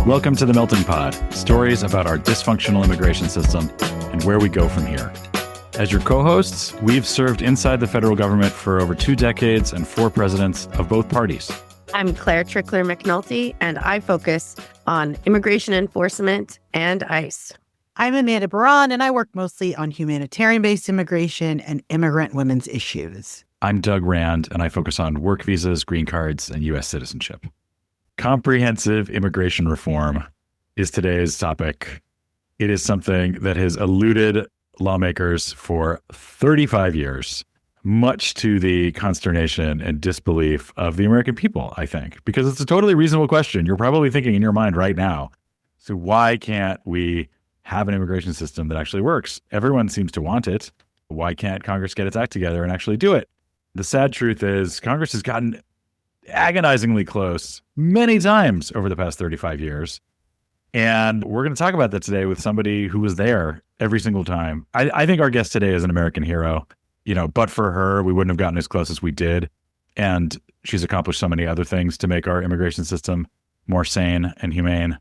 Welcome to the Melting Pod, stories about our dysfunctional immigration system and where we go from here. As your co-hosts, we've served inside the federal government for over 2 decades and 4 presidents of both parties. I'm Claire Trickler McNulty, and I focus on immigration enforcement and ICE. I'm Amanda Baran, and I work mostly on humanitarian-based immigration and immigrant women's issues. I'm Doug Rand, and I focus on work visas, green cards, and U.S. citizenship. Comprehensive immigration reform is today's topic. It is something that has eluded lawmakers for 35 years, much to the consternation and disbelief of the American people, I think, because it's a totally reasonable question. You're probably thinking in your mind right now, so why can't we have an immigration system that actually works? Everyone seems to want it. Why can't Congress get its act together and actually do it? The sad truth is Congress has gotten agonizingly close many times over the past 35 years. And we're going to talk about that today with somebody who was there every single time. I think our guest today is an American hero. But for her, we wouldn't have gotten as close as we did. And she's accomplished so many other things to make our immigration system more sane and humane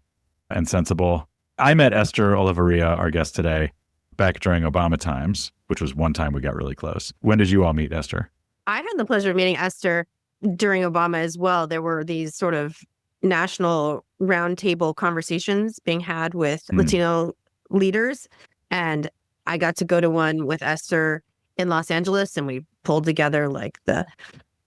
and sensible. I met Esther Olavarria, our guest today, back during Obama times, which was one time we got really close. When did you all meet, Esther? I had the pleasure of meeting Esther during Obama as well. There were these sort of national roundtable conversations being had with Latino leaders. And I got to go to one with Esther in Los Angeles, and we pulled together like the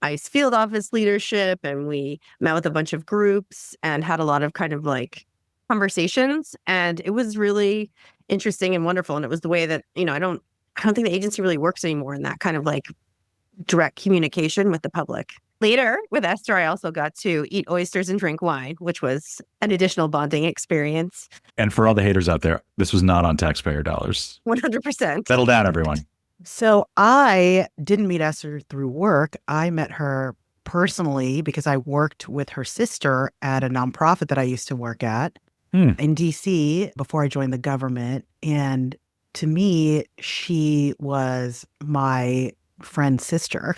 ICE field office leadership, and we met with a bunch of groups and had a lot of kind of like conversations. And it was really interesting and wonderful. And it was the way that, I don't think the agency really works anymore in that kind of like direct communication with the public. Later with Esther, I also got to eat oysters and drink wine, which was an additional bonding experience. And for all the haters out there, this was not on taxpayer dollars. 100%. Settle down, everyone. So I didn't meet Esther through work. I met her personally because I worked with her sister at a nonprofit that I used to work at in D.C. before I joined the government. And to me, she was my friend's sister.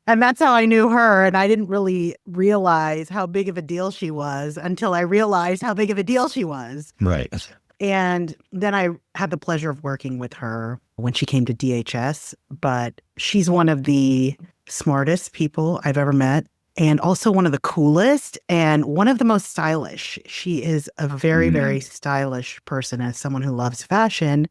And that's how I knew her. And I didn't really realize how big of a deal she was until I realized how big of a deal she was. Right. And then I had the pleasure of working with her when she came to DHS. But she's one of the smartest people I've ever met, and also one of the coolest and one of the most stylish. She is a very, very stylish person. As someone who loves fashion,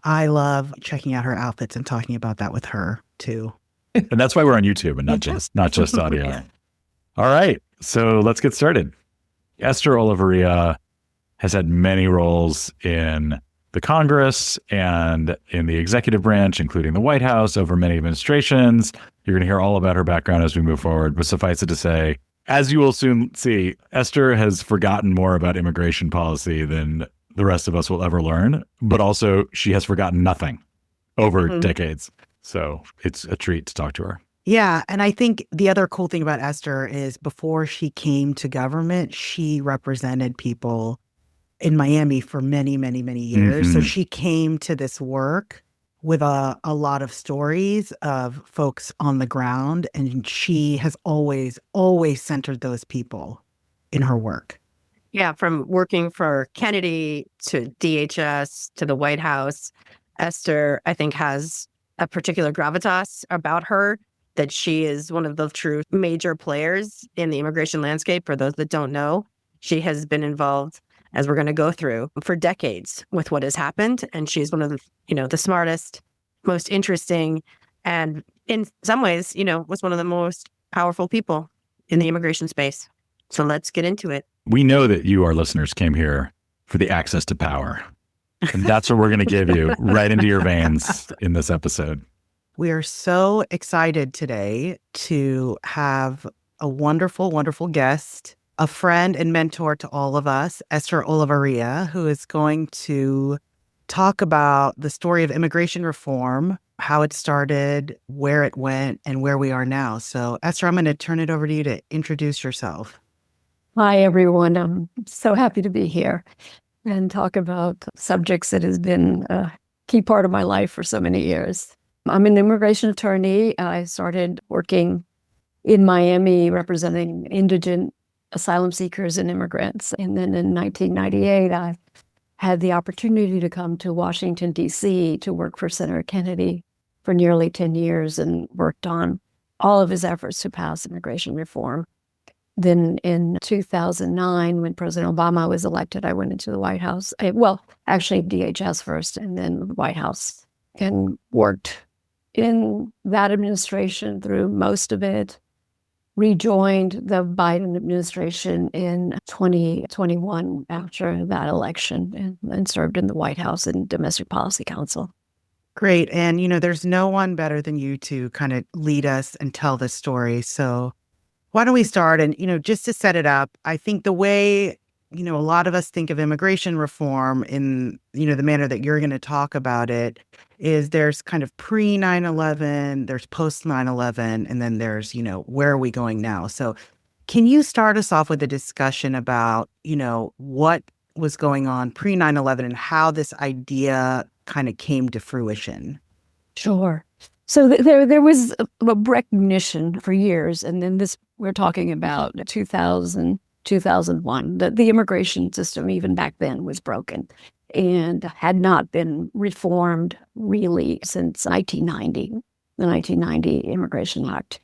I love checking out her outfits and talking about that with her too. And that's why we're on YouTube and not just audio. Yeah. All right. So let's get started. Esther Olavarria has had many roles in the Congress and in the executive branch, including the White House, over many administrations. You're going to hear all about her background as we move forward. But suffice it to say, as you will soon see, Esther has forgotten more about immigration policy than the rest of us will ever learn. But also, she has forgotten nothing over decades. So it's a treat to talk to her. Yeah. And I think the other cool thing about Esther is before she came to government, she represented people in Miami for many, many, many years. So she came to this work with a lot of stories of folks on the ground. And she has always, always centered those people in her work. Yeah. From working for Kennedy to DHS to the White House, Esther, I think, has a particular gravitas about her, that she is one of the true major players in the immigration landscape. For those that don't know, she has been involved, as we're going to go through, for decades with what has happened. And she's one of the, the smartest, most interesting, and in some ways, was one of the most powerful people in the immigration space. So let's get into it. We know that you, our listeners, came here for the access to power. And that's what we're going to give you right into your veins in this episode. We are so excited today to have a wonderful, wonderful guest, a friend and mentor to all of us, Esther Olavarria, who is going to talk about the story of immigration reform, how it started, where it went, and where we are now. So, Esther, I'm going to turn it over to you to introduce yourself. Hi, everyone. I'm so happy to be here and talk about subjects that has been a key part of my life for so many years. I'm an immigration attorney. I started working in Miami representing indigent asylum seekers and immigrants. And then in 1998, I had the opportunity to come to Washington, D.C. to work for Senator Kennedy for nearly 10 years and worked on all of his efforts to pass immigration reform. Then in 2009, when President Obama was elected, I went into the White House. Actually DHS first and then the White House, and worked in that administration through most of it. Rejoined the Biden administration in 2021 after that election and served in the White House and Domestic Policy Council. Great. And, there's no one better than you to kind of lead us and tell this story. So why don't we start? And, just to set it up, I think the way, a lot of us think of immigration reform in, the manner that you're going to talk about it is there's kind of pre 9/11, there's post 9/11, and then there's, where are we going now? So can you start us off with a discussion about, what was going on pre 9/11 and how this idea kind of came to fruition? Sure. So there was a recognition for years, and then we're talking about 2000, 2001, that the immigration system even back then was broken and had not been reformed really since 1990, the 1990 Immigration Act.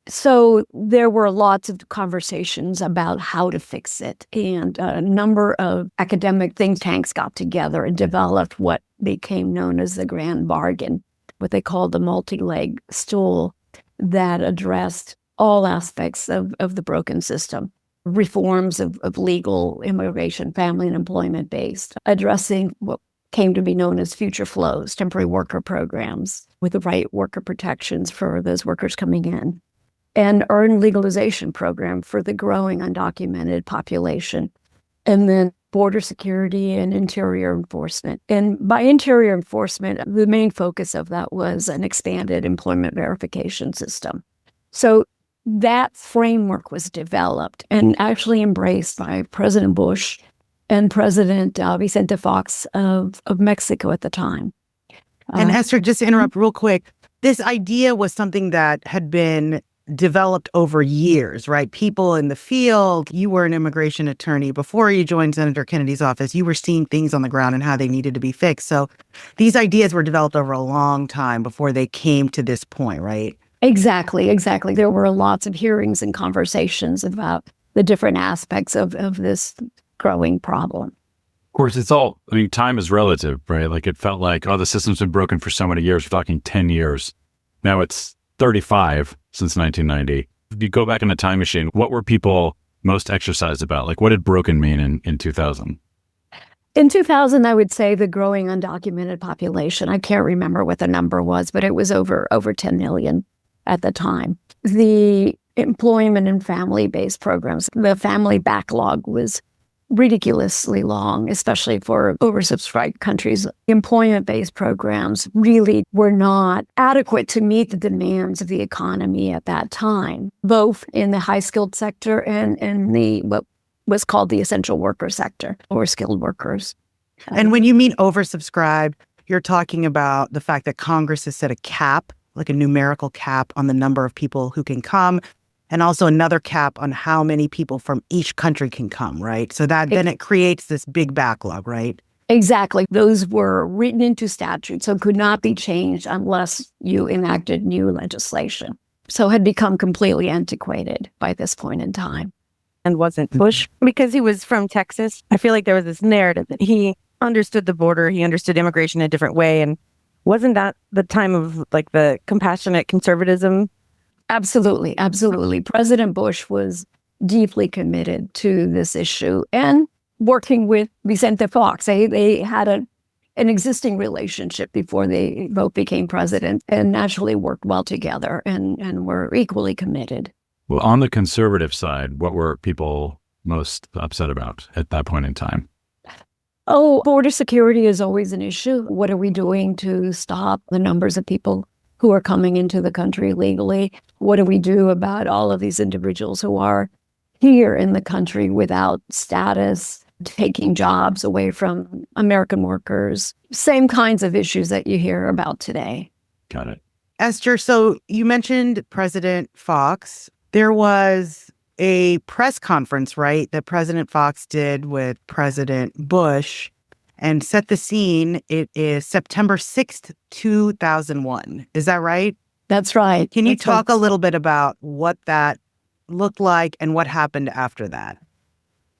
So there were lots of conversations about how to fix it, and a number of academic think tanks got together and developed what became known as the Grand Bargain, what they called the multi-leg stool, that addressed all aspects of the broken system. Reforms of legal immigration, family and employment based, addressing what came to be known as future flows, temporary worker programs with the right worker protections for those workers coming in, and earned legalization program for the growing undocumented population, and then border security and interior enforcement. And by interior enforcement, the main focus of that was an expanded employment verification system. So that framework was developed and actually embraced by President Bush and President Vicente Fox of Mexico at the time. And Esther, just to interrupt real quick, this idea was something that had been developed over years, right? People in the field, you were an immigration attorney before you joined Senator Kennedy's office. You were seeing things on the ground and how they needed to be fixed. So these ideas were developed over a long time before they came to this point, right? Exactly. There were lots of hearings and conversations about the different aspects of this growing problem. Of course, time is relative, right? Like it felt like, the system's been broken for so many years. We're talking 10 years. Now it's 35 since 1990. If you go back in the time machine, what were people most exercised about? Like what did broken mean in 2000? In 2000, I would say the growing undocumented population, I can't remember what the number was, but it was over 10 million at the time. The employment and family-based programs, the family backlog was ridiculously long, especially for oversubscribed countries. Employment-based programs really were not adequate to meet the demands of the economy at that time, both in the high-skilled sector and in the what was called the essential worker sector, or skilled workers. And when you mean oversubscribed, you're talking about the fact that Congress has set a cap, like a numerical cap on the number of people who can come, and also another cap on how many people from each country can come, right? So that then it creates this big backlog, right? Exactly. Those were written into statute, so could not be changed unless you enacted new legislation. So had become completely antiquated by this point in time. And wasn't Bush, because he was from Texas, I feel like there was this narrative that he understood the border, he understood immigration in a different way. And wasn't that the time of like the compassionate conservatism? Absolutely. President Bush was deeply committed to this issue and working with Vicente Fox. They had an existing relationship before they both became president and naturally worked well together and were equally committed. Well, on the conservative side, what were people most upset about at that point in time? Oh, border security is always an issue. What are we doing to stop the numbers of people who are coming into the country legally? What do we do about all of these individuals who are here in the country without status, taking jobs away from American workers? Same kinds of issues that you hear about today. Got it. Esther, so you mentioned President Fox. There was a press conference, right, that President Fox did with President Bush and set the scene. It is September 6th, 2001. Is that right? That's right. Can you That's talk right. a little bit about what that looked like and what happened after that?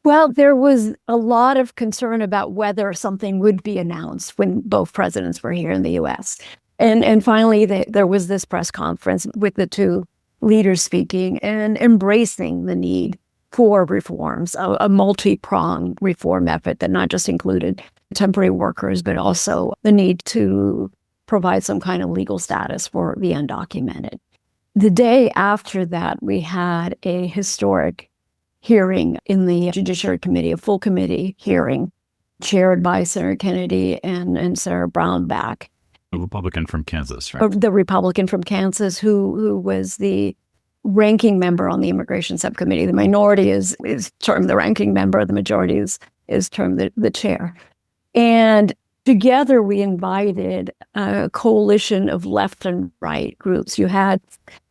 Well, there was a lot of concern about whether something would be announced when both presidents were here in the U.S. And finally, there was this press conference with the two leaders speaking and embracing the need for reforms, a multi-pronged reform effort that not just included temporary workers, but also the need to provide some kind of legal status for the undocumented. The day after that, we had a historic hearing in the Judiciary Committee, a full committee hearing chaired by Senator Kennedy and Sarah Brownback. A Republican from Kansas, right? The Republican from Kansas who was the ranking member on the Immigration Subcommittee. The minority is termed the ranking member. The majority is termed the chair. And together we invited a coalition of left and right groups. You had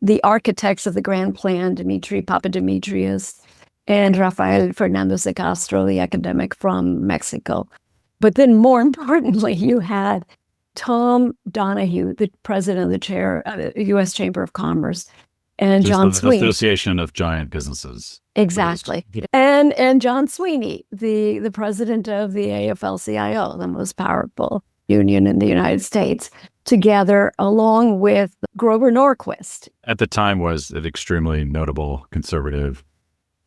the architects of the Grand Plan, Dimitri Papadimitriou, and Rafael Fernandez de Castro, the academic from Mexico. But then more importantly, you had Tom Donahue, the president of the U.S. Chamber of Commerce, and John Sweeney. Association of Giant Businesses. Exactly. And John Sweeney, the president of the AFL-CIO, the most powerful union in the United States, together along with Grover Norquist. At the time was an extremely notable conservative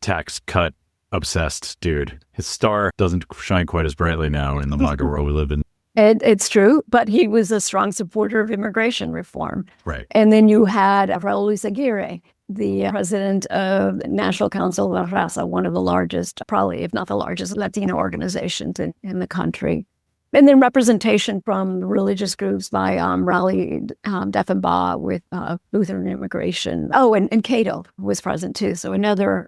tax cut obsessed dude. His star doesn't shine quite as brightly now in the MAGA world we live in. It's true, but he was a strong supporter of immigration reform. Right. And then you had Raul Luis Aguirre, the president of the National Council of La Raza, one of the largest, probably if not the largest, Latino organizations in the country. And then representation from religious groups by Raleigh Deffenbaugh with Lutheran immigration. Oh, and Cato was present too. So another,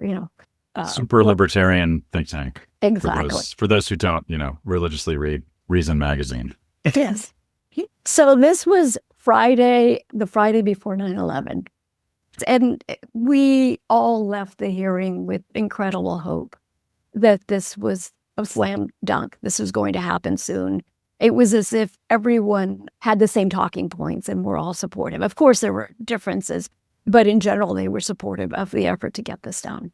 super libertarian think tank. Exactly. For those who don't, religiously read Reason magazine. Yes. So this was the Friday before 9/11. And we all left the hearing with incredible hope that this was a slam dunk. This was going to happen soon. It was as if everyone had the same talking points and were all supportive. Of course, there were differences, but in general, they were supportive of the effort to get this done.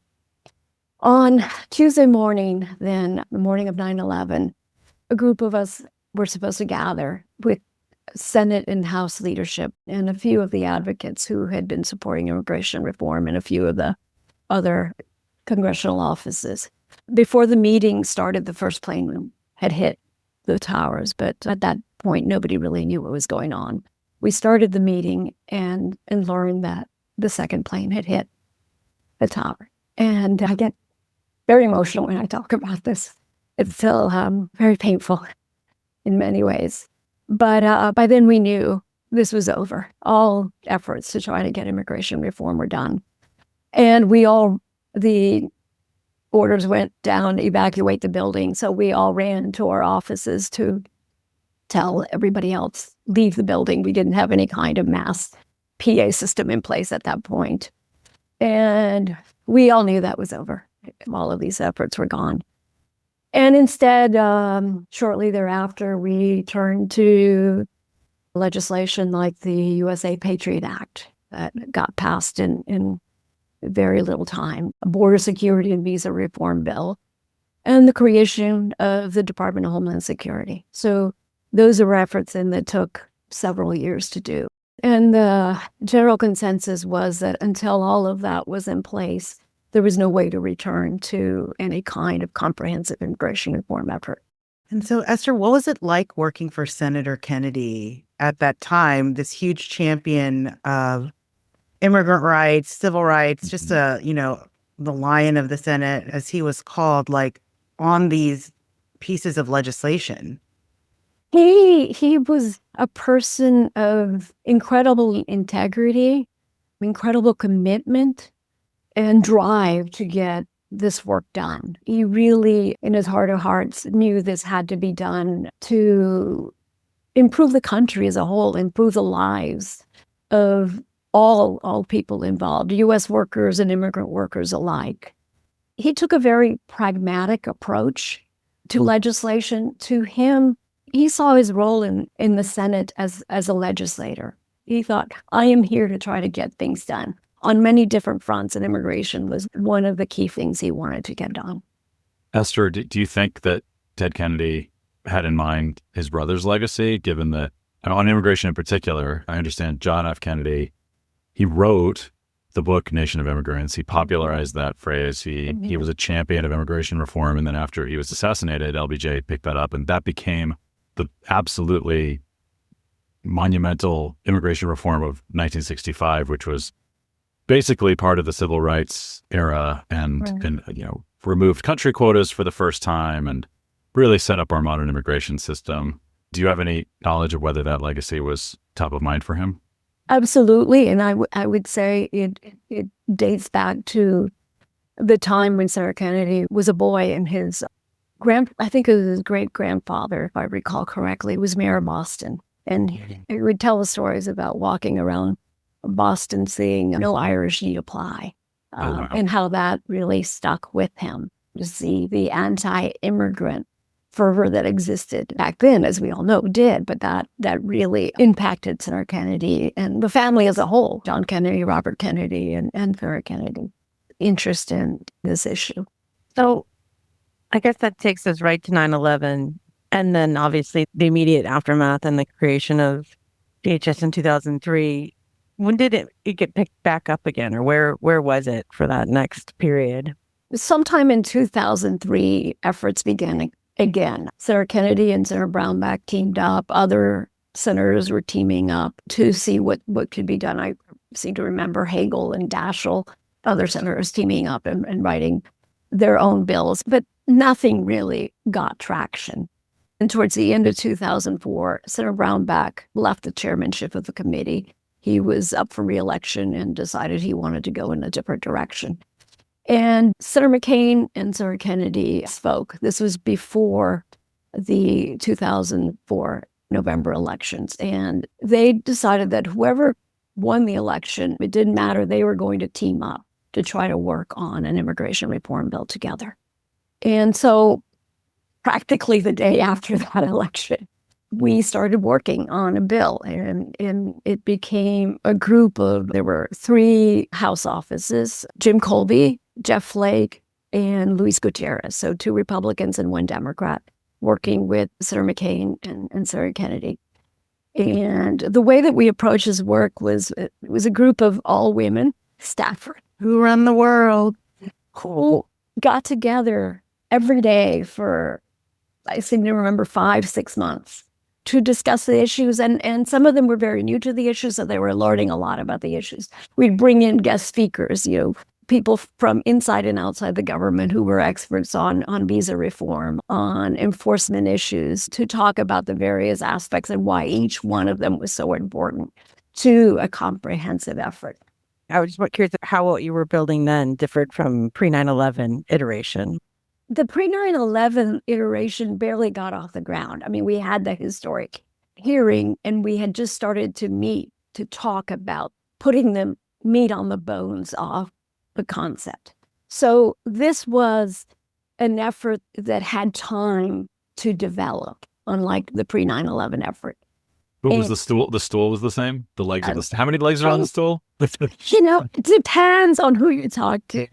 On Tuesday morning, then, the morning of 9/11, a group of us were supposed to gather with Senate and House leadership and a few of the advocates who had been supporting immigration reform and a few of the other congressional offices. Before the meeting started, the first plane had hit the towers, but at that point, nobody really knew what was going on. We started the meeting and learned that the second plane had hit the tower. And I get very emotional when I talk about this. It's still very painful in many ways. But by then we knew this was over. All efforts to try to get immigration reform were done. And the orders went down to evacuate the building. So we all ran to our offices to tell everybody else, leave the building. We didn't have any kind of mass PA system in place at that point. And we all knew that was over. All of these efforts were gone. And instead, shortly thereafter, we turned to legislation like the USA Patriot Act that got passed in very little time, a border security and visa reform bill, and the creation of the Department of Homeland Security. So those are efforts that took several years to do. And the general consensus was that until all of that was in place, there was no way to return to any kind of comprehensive immigration reform effort. And so, Esther, what was it like working for Senator Kennedy at that time, this huge champion of immigrant rights, civil rights, just the lion of the Senate, as he was called, like on these pieces of legislation? He was a person of incredible integrity, incredible commitment, and drive to get this work done. He really, in his heart of hearts, knew this had to be done to improve the country as a whole, improve the lives of all people involved, U.S. workers and immigrant workers alike. He took a very pragmatic approach to legislation. To him, he saw his role in the Senate as a legislator. He thought, I am here to try to get things done on many different fronts, and immigration was one of the key things he wanted to get done. Esther, do you think that Ted Kennedy had in mind his brother's legacy, given that on immigration in particular, I understand John F. Kennedy, he wrote the book Nation of Immigrants. He popularized that phrase. He was a champion of immigration reform. And then after he was assassinated, LBJ picked that up. And that became the absolutely monumental immigration reform of 1965, which was basically part of the civil rights era and removed country quotas for the first time and really set up our modern immigration system. Do you have any knowledge of whether that legacy was top of mind for him? Absolutely. And I would say it dates back to the time when Senator Kennedy was a boy, and his I think it was his great-grandfather, if I recall correctly, was mayor of Boston. And he would tell us stories about walking around Boston seeing no Irish need apply, and how that really stuck with him. To see the anti-immigrant fervor that existed back then, as we all know, did, but that really impacted Senator Kennedy and the family as a whole, John Kennedy, Robert Kennedy, and Senator Kennedy, interest in this issue. So I guess that takes us right to 9/11, and then obviously the immediate aftermath and the creation of DHS in 2003. When did it get picked back up again, or where was it for that next period? Sometime in 2003, efforts began again. Senator Kennedy and Senator Brownback teamed up. Other senators were teaming up to see what could be done. I seem to remember Hagel and Daschle, other senators teaming up and writing their own bills, but nothing really got traction. And towards the end of 2004, Senator Brownback left the chairmanship of the committee. He was up for re-election and decided he wanted to go in a different direction. And Senator McCain and Senator Kennedy spoke. This was before the 2004 November elections. And they decided that whoever won the election, it didn't matter, they were going to team up to try to work on an immigration reform bill together. And so practically the day after that election, we started working on a bill, and it became a group of, there were 3 House offices, Jim Colby, Jeff Flake, and Luis Gutierrez. So 2 Republicans and 1 Democrat working with Senator McCain and Senator Kennedy. And the way that we approached his work was, it was a group of all women, staffers, Who run the world? who got together every day for, I seem to remember, 5-6 months to discuss the issues. And some of them were very new to the issues, so they were learning a lot about the issues. We'd bring in guest speakers, people from inside and outside the government who were experts on visa reform, on enforcement issues, to talk about the various aspects and why each one of them was so important to a comprehensive effort. I was just curious how what you were building then differed from pre-9/11 iteration. The pre-9/11 iteration barely got off the ground. I mean, we had the historic hearing, and we had just started to meet to talk about putting the meat on the bones of the concept. So this was an effort that had time to develop, unlike the pre-9/11 effort. What was the stool? The stool was the same? The legs of the how many legs are on the stool? It depends on who you talk to.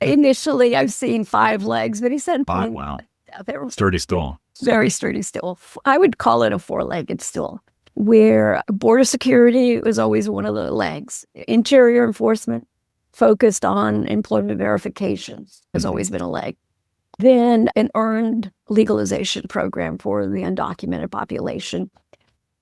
Initially, I've seen 5 legs, but he said 5. Wow. Very Sturdy stool. Very sturdy stool. I would call it a 4-legged stool, where border security was always one of the legs. Interior enforcement, focused on employment verifications, has always been a leg. Then an earned legalization program for the undocumented population.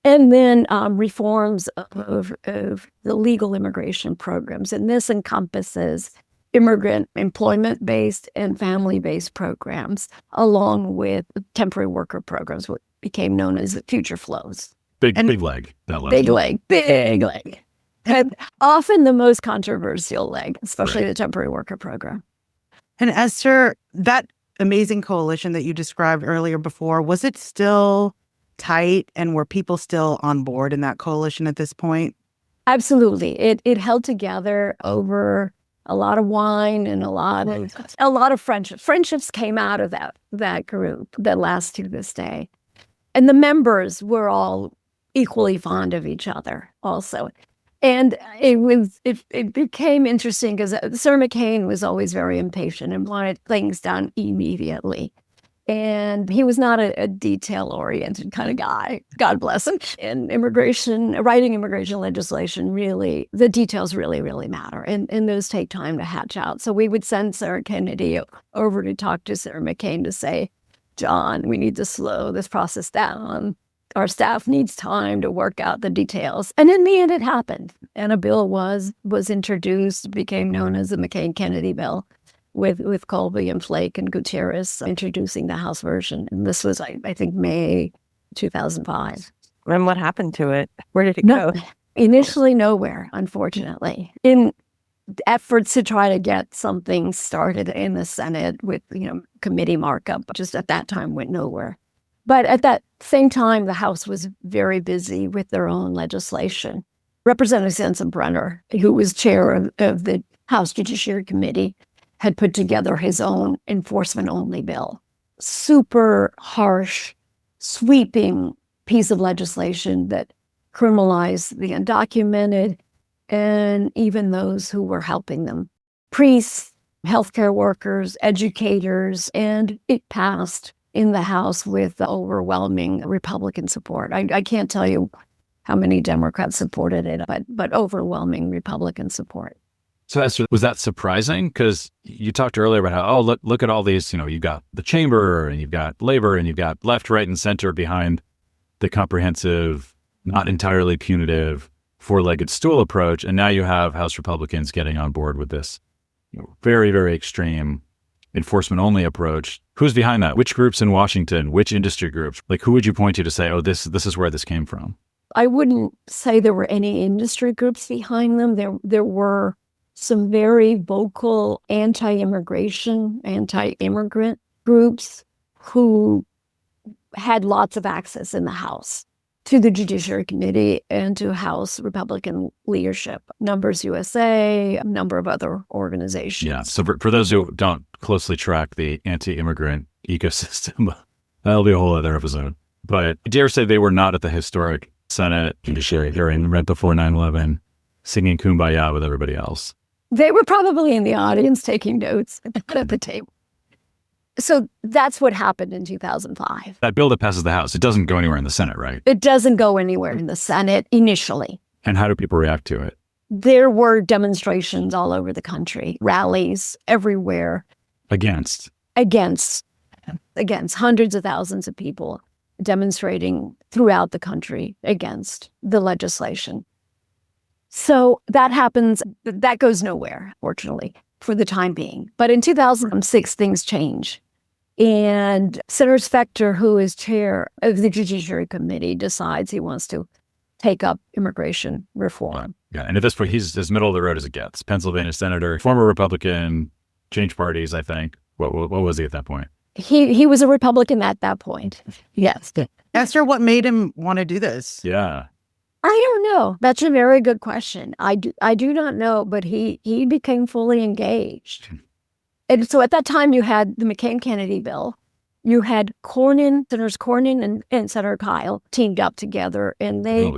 And then reforms of the legal immigration programs. And this encompasses immigrant employment-based and family-based programs, along with temporary worker programs, what became known as future flows. Big leg. That leg. Big leg. And often the most controversial leg, especially the temporary worker program. And Esther, that amazing coalition that you described earlier before, was it still tight, and were people still on board in that coalition at this point? Absolutely. It held together over a lot of wine and a lot of friendships. Friendships came out of that group that lasts to this day. And the members were all equally fond of each other also. And it became interesting because Senator McCain was always very impatient and wanted things done immediately. And he was not a detail-oriented kind of guy, God bless him. And writing immigration legislation, really, the details really, really matter. And those take time to hatch out. So we would send Sarah Kennedy over to talk to Senator McCain to say, John, we need to slow this process down. Our staff needs time to work out the details. And in the end, it happened. And a bill was introduced, became known as the McCain-Kennedy bill, with Colby and Flake and Gutierrez introducing the House version. And this was, I think, May 2005. And what happened to it? Where did it go? Initially nowhere, unfortunately. In efforts to try to get something started in the Senate with, committee markup, just at that time went nowhere. But at that same time, the House was very busy with their own legislation. Representative Sensenbrenner, who was chair of the House Judiciary Committee, had put together his own enforcement-only bill. Super harsh, sweeping piece of legislation that criminalized the undocumented and even those who were helping them. Priests, healthcare workers, educators, and it passed in the House with overwhelming Republican support. I can't tell you how many Democrats supported it, but overwhelming Republican support. So Esther, was that surprising? Because you talked earlier about how, look at all these, you've got the chamber and you've got labor and you've got left, right, and center behind the comprehensive, not entirely punitive, four-legged stool approach. And now you have House Republicans getting on board with this very, very extreme enforcement-only approach. Who's behind that? Which groups in Washington? Which industry groups? Like, who would you point to say, this is where this came from? I wouldn't say there were any industry groups behind them. There were some very vocal anti-immigration, anti-immigrant groups who had lots of access in the House to the Judiciary Committee and to House Republican leadership. Numbers USA, a number of other organizations. Yeah. So for those who don't closely track the anti-immigrant ecosystem, that'll be a whole other episode. But I dare say they were not at the historic Senate Judiciary hearing right before 9/11, singing Kumbaya with everybody else. They were probably in the audience taking notes at the table. So that's what happened in 2005. That bill that passes the House, it doesn't go anywhere in the Senate, right? It doesn't go anywhere in the Senate initially. And how do people react to it? There were demonstrations all over the country, rallies everywhere. Against hundreds of thousands of people demonstrating throughout the country against the legislation. So that happens, that goes nowhere, fortunately, for the time being. But in 2006, things change. And Senator Specter, who is chair of the Judiciary Committee, decides he wants to take up immigration reform. Yeah, and at this point, he's as middle of the road as it gets. Pennsylvania senator, former Republican, changed parties, I think. What was he at that point? He was a Republican at that point. Yes. Esther, what made him want to do this? Yeah. I don't know. That's a very good question. I do not know, but he became fully engaged. And so at that time, you had the McCain-Kennedy bill. You had Senators Cornyn and Senator Kyle teamed up together, and they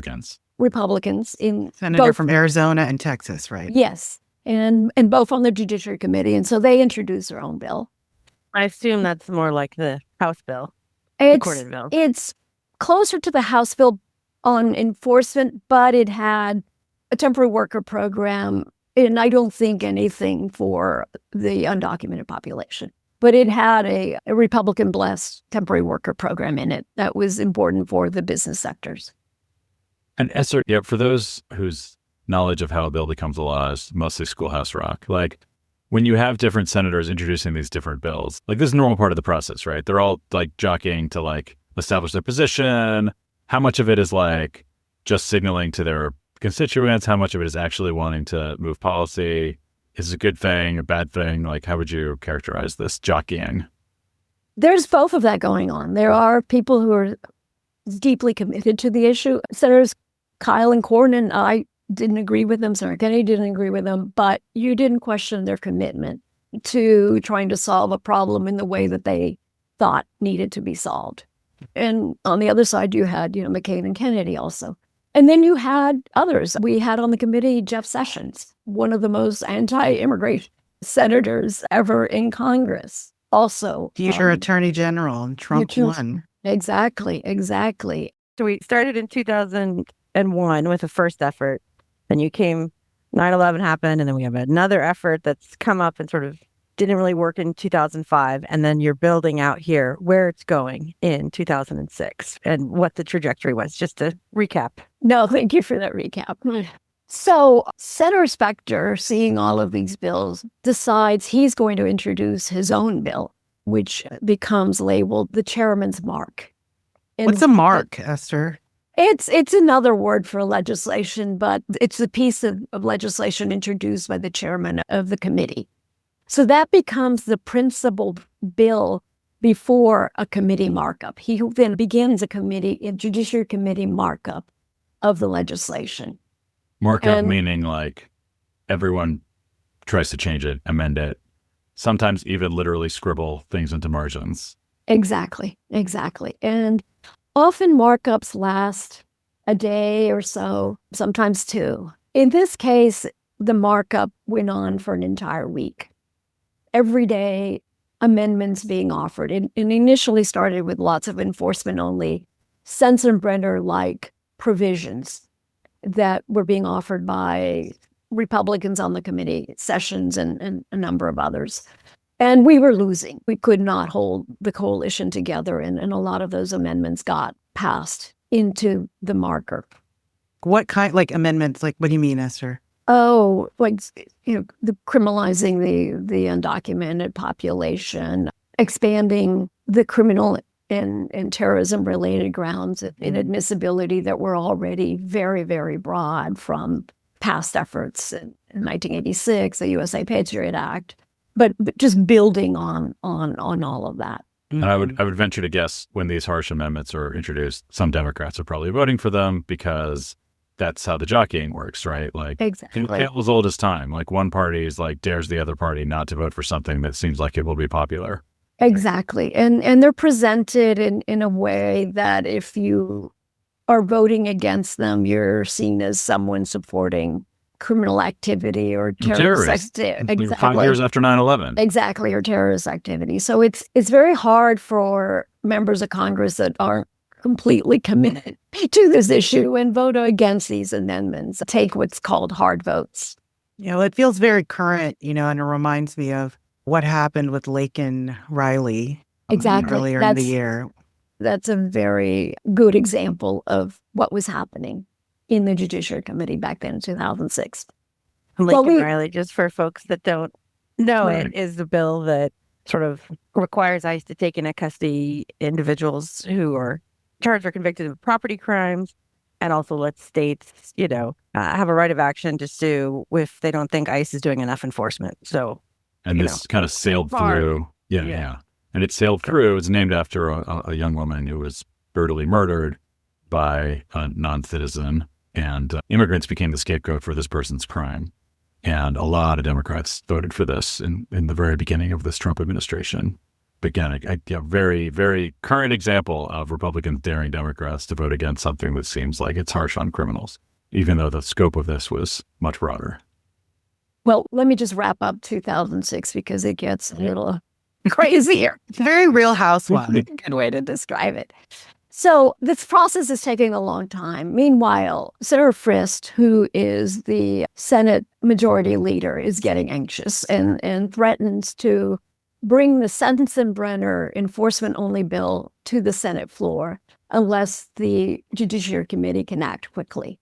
Republicans in Senator both, from Arizona and Texas, right? Yes, and both on the Judiciary Committee, and so they introduced their own bill. I assume that's more like the House bill, the Cornyn bill. It's closer to the House bill on enforcement, but it had a temporary worker program, and I don't think anything for the undocumented population. But it had a Republican-blessed temporary worker program in it that was important for the business sectors. And Esther, for those whose knowledge of how a bill becomes a law is mostly schoolhouse rock, like when you have different senators introducing these different bills, like this is a normal part of the process, right? They're all like jockeying to like establish their position. How much of it is like just signaling to their constituents? How much of it is actually wanting to move policy? Is it a good thing, a bad thing? Like, how would you characterize this jockeying? There's both of that going on. There are people who are deeply committed to the issue. Senators Kyle and Cornyn, I didn't agree with them, Senator Kennedy didn't agree with them, but you didn't question their commitment to trying to solve a problem in the way that they thought needed to be solved. And on the other side, you had, McCain and Kennedy also. And then you had others. We had on the committee Jeff Sessions, one of the most anti-immigrant senators ever in Congress. Also, Future Attorney General, and Trump won. Exactly. So we started in 2001 with a first effort. Then 9/11 happened, and then we have another effort that's come up and sort of didn't really work in 2005. And then you're building out here where it's going in 2006 and what the trajectory was, just to recap. No, thank you for that recap. So Senator Specter, seeing all of these bills, decides he's going to introduce his own bill, which becomes labeled the chairman's mark. And What's a mark, Esther? It's another word for legislation, but it's a piece of legislation introduced by the chairman of the committee. So that becomes the principal bill before a committee markup. He then begins a Judiciary Committee markup of the legislation. Markup meaning like everyone tries to change it, amend it, sometimes even literally scribble things into margins. Exactly. And often markups last a day or so, sometimes two. In this case, the markup went on for an entire week. Every day, amendments being offered. It initially started with lots of enforcement-only, Sensenbrenner-like provisions that were being offered by Republicans on the committee, Sessions and a number of others. And we were losing. We could not hold the coalition together, and a lot of those amendments got passed into the marker. What kind, like amendments? Like, what do you mean, Esther? Oh, like, the criminalizing the undocumented population, expanding the criminal and terrorism-related grounds of inadmissibility that were already very, very broad from past efforts in 1986, the USA Patriot Act, but just building on all of that. And I would venture to guess when these harsh amendments are introduced, some Democrats are probably voting for them because that's how the jockeying works, right? Like, exactly. Tale as old as time. Like, one party is like dares the other party not to vote for something that seems like it will be popular. Exactly. And they're presented in a way that if you are voting against them, you're seen as someone supporting criminal activity or terrorist activity. Exactly. 5 years after 9/11. Exactly, or terrorist activity. So it's very hard for members of Congress that aren't completely committed to this issue and vote against these amendments, take what's called hard votes. It feels very current, and it reminds me of what happened with Laken Riley earlier in the year. That's a very good example of what was happening in the Judiciary Committee back then in 2006. Laken Riley, just for folks that don't know it, is the bill that sort of requires ICE to take into custody individuals who are charged or convicted of property crimes, and also lets states, have a right of action to sue if they don't think ICE is doing enough enforcement. So, and this kind of sailed through. Yeah. And it sailed through. It's named after a young woman who was brutally murdered by a non-citizen, and immigrants became the scapegoat for this person's crime. And a lot of Democrats voted for this in the very beginning of this Trump administration. Again, a very, very current example of Republicans daring Democrats to vote against something that seems like it's harsh on criminals, even though the scope of this was much broader. Well, let me just wrap up 2006 because it gets a little crazier. Very Real Housewives. Good way to describe it. So this process is taking a long time. Meanwhile, Senator Frist, who is the Senate Majority Leader, is getting anxious and threatens to bring the Sensenbrenner enforcement-only bill to the Senate floor unless the Judiciary Committee can act quickly.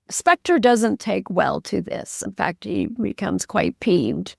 Specter doesn't take well to this. In fact, he becomes quite peeved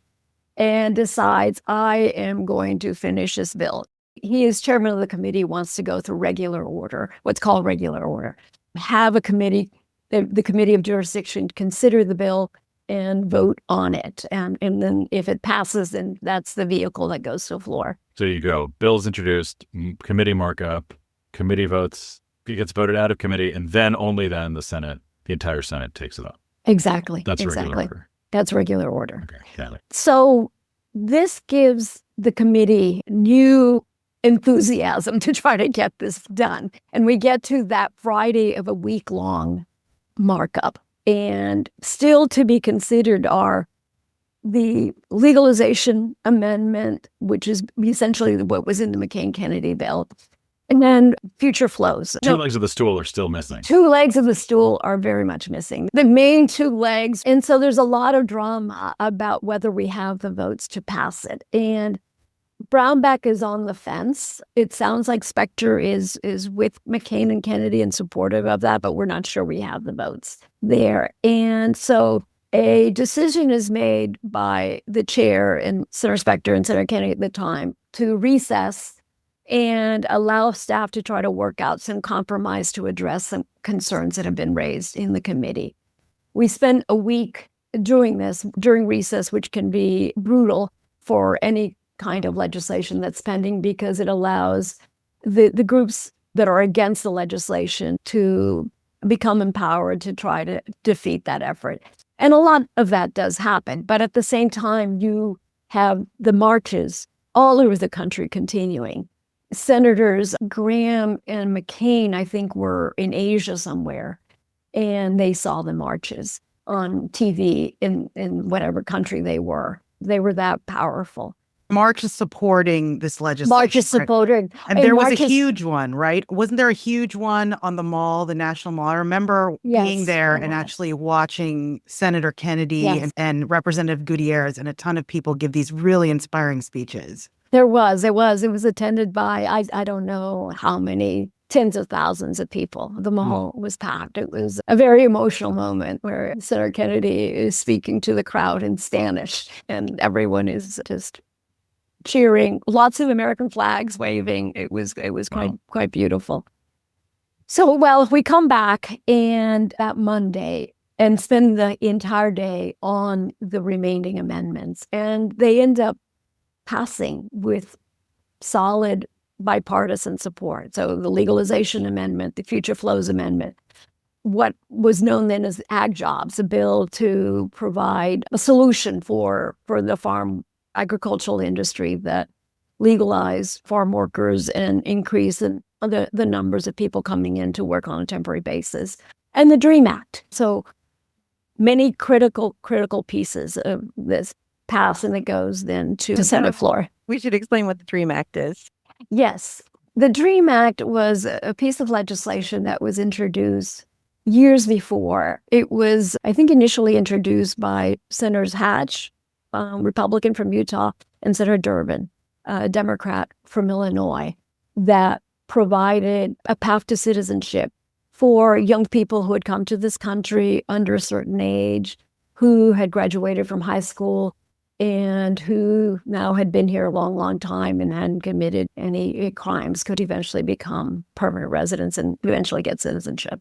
and decides, I am going to finish this bill. He is chairman of the committee, wants to go through regular order, what's called regular order. Have a committee, the Committee of Jurisdiction, consider the bill and vote on it. And then if it passes, then that's the vehicle that goes to the floor. So you go, bill's introduced, committee markup, committee votes, it gets voted out of committee, and then only then the Senate, the entire Senate takes it up. Exactly. That's exactly. regular order. That's regular order. Okay, got it. So this gives the committee new enthusiasm to try to get this done. And we get to that Friday of a week-long markup. And still to be considered are the legalization amendment, which is essentially what was in the McCain-Kennedy bill, and then future flows. Two legs of the stool are still missing. Two legs of the stool are very much missing. The main two legs. And so there's a lot of drama about whether we have the votes to pass it. And Brownback is on the fence. It sounds like Specter is with McCain and Kennedy and supportive of that, but we're not sure we have the votes there. And so a decision is made by the chair and Senator Specter and Senator Kennedy at the time to recess and allow staff to try to work out some compromise to address some concerns that have been raised in the committee. We spent a week doing this during recess, which can be brutal for any kind of legislation that's pending because it allows the groups that are against the legislation to become empowered to try to defeat that effort. And a lot of that does happen. But at the same time, you have the marches all over the country continuing. Senators Graham and McCain, I think, were in Asia somewhere, and they saw the marches on TV in whatever country they were. They were that powerful. March is supporting this legislation. March is supporting. And there was a huge one, right? Wasn't there a huge one on the mall, the National Mall? I remember being there and actually watching Senator Kennedy and Representative Gutierrez and a ton of people give these really inspiring speeches. There was. It was attended by, I don't know how many, tens of thousands of people. The mall was packed. It was a very emotional moment where Senator Kennedy is speaking to the crowd in Spanish and everyone is just cheering, lots of American flags waving. It was quite beautiful. So, well, we come back and that Monday and spend the entire day on the remaining amendments. And they end up passing with solid bipartisan support. So the legalization amendment, the future flows amendment, what was known then as ag jobs, a bill to provide a solution for the farm agricultural industry that legalize farm workers and increase the numbers of people coming in to work on a temporary basis. And the DREAM Act. So many critical pieces of this pass, and it goes then to the Senate floor. We should explain what the DREAM Act is. Yes. The DREAM Act was a piece of legislation that was introduced years before. It was, I think, initially introduced by Senators Hatch, Republican from Utah, and Senator Durbin, Democrat from Illinois, that provided a path to citizenship for young people who had come to this country under a certain age, who had graduated from high school, and who now had been here a long, long time and hadn't committed any crimes, could eventually become permanent residents and eventually get citizenship.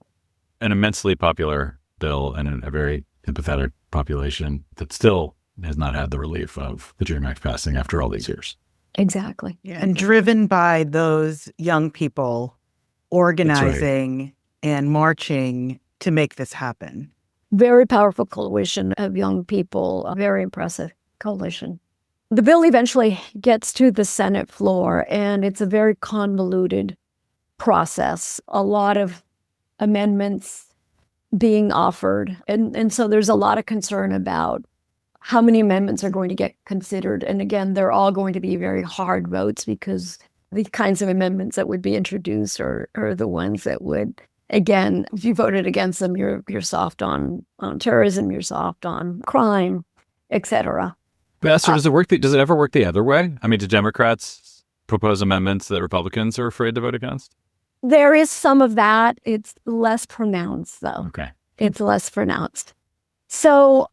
An immensely popular bill and a very sympathetic population that still has not had the relief of the DREAM Act passing after all these years. Exactly. Yeah. And driven by those young people organizing and marching to make this happen. Very powerful coalition of young people, a very impressive coalition. The bill eventually gets to the Senate floor, and it's a very convoluted process. A lot of amendments being offered. And so there's a lot of concern about how many amendments are going to get considered. And again, they're all going to be very hard votes because the kinds of amendments that would be introduced are the ones that would, again, if you voted against them, you're soft on terrorism, you're soft on crime, et cetera. But Esther, does it ever work the other way? I mean, do Democrats propose amendments that Republicans are afraid to vote against? There is some of that. It's less pronounced, though. Okay. It's less pronounced. So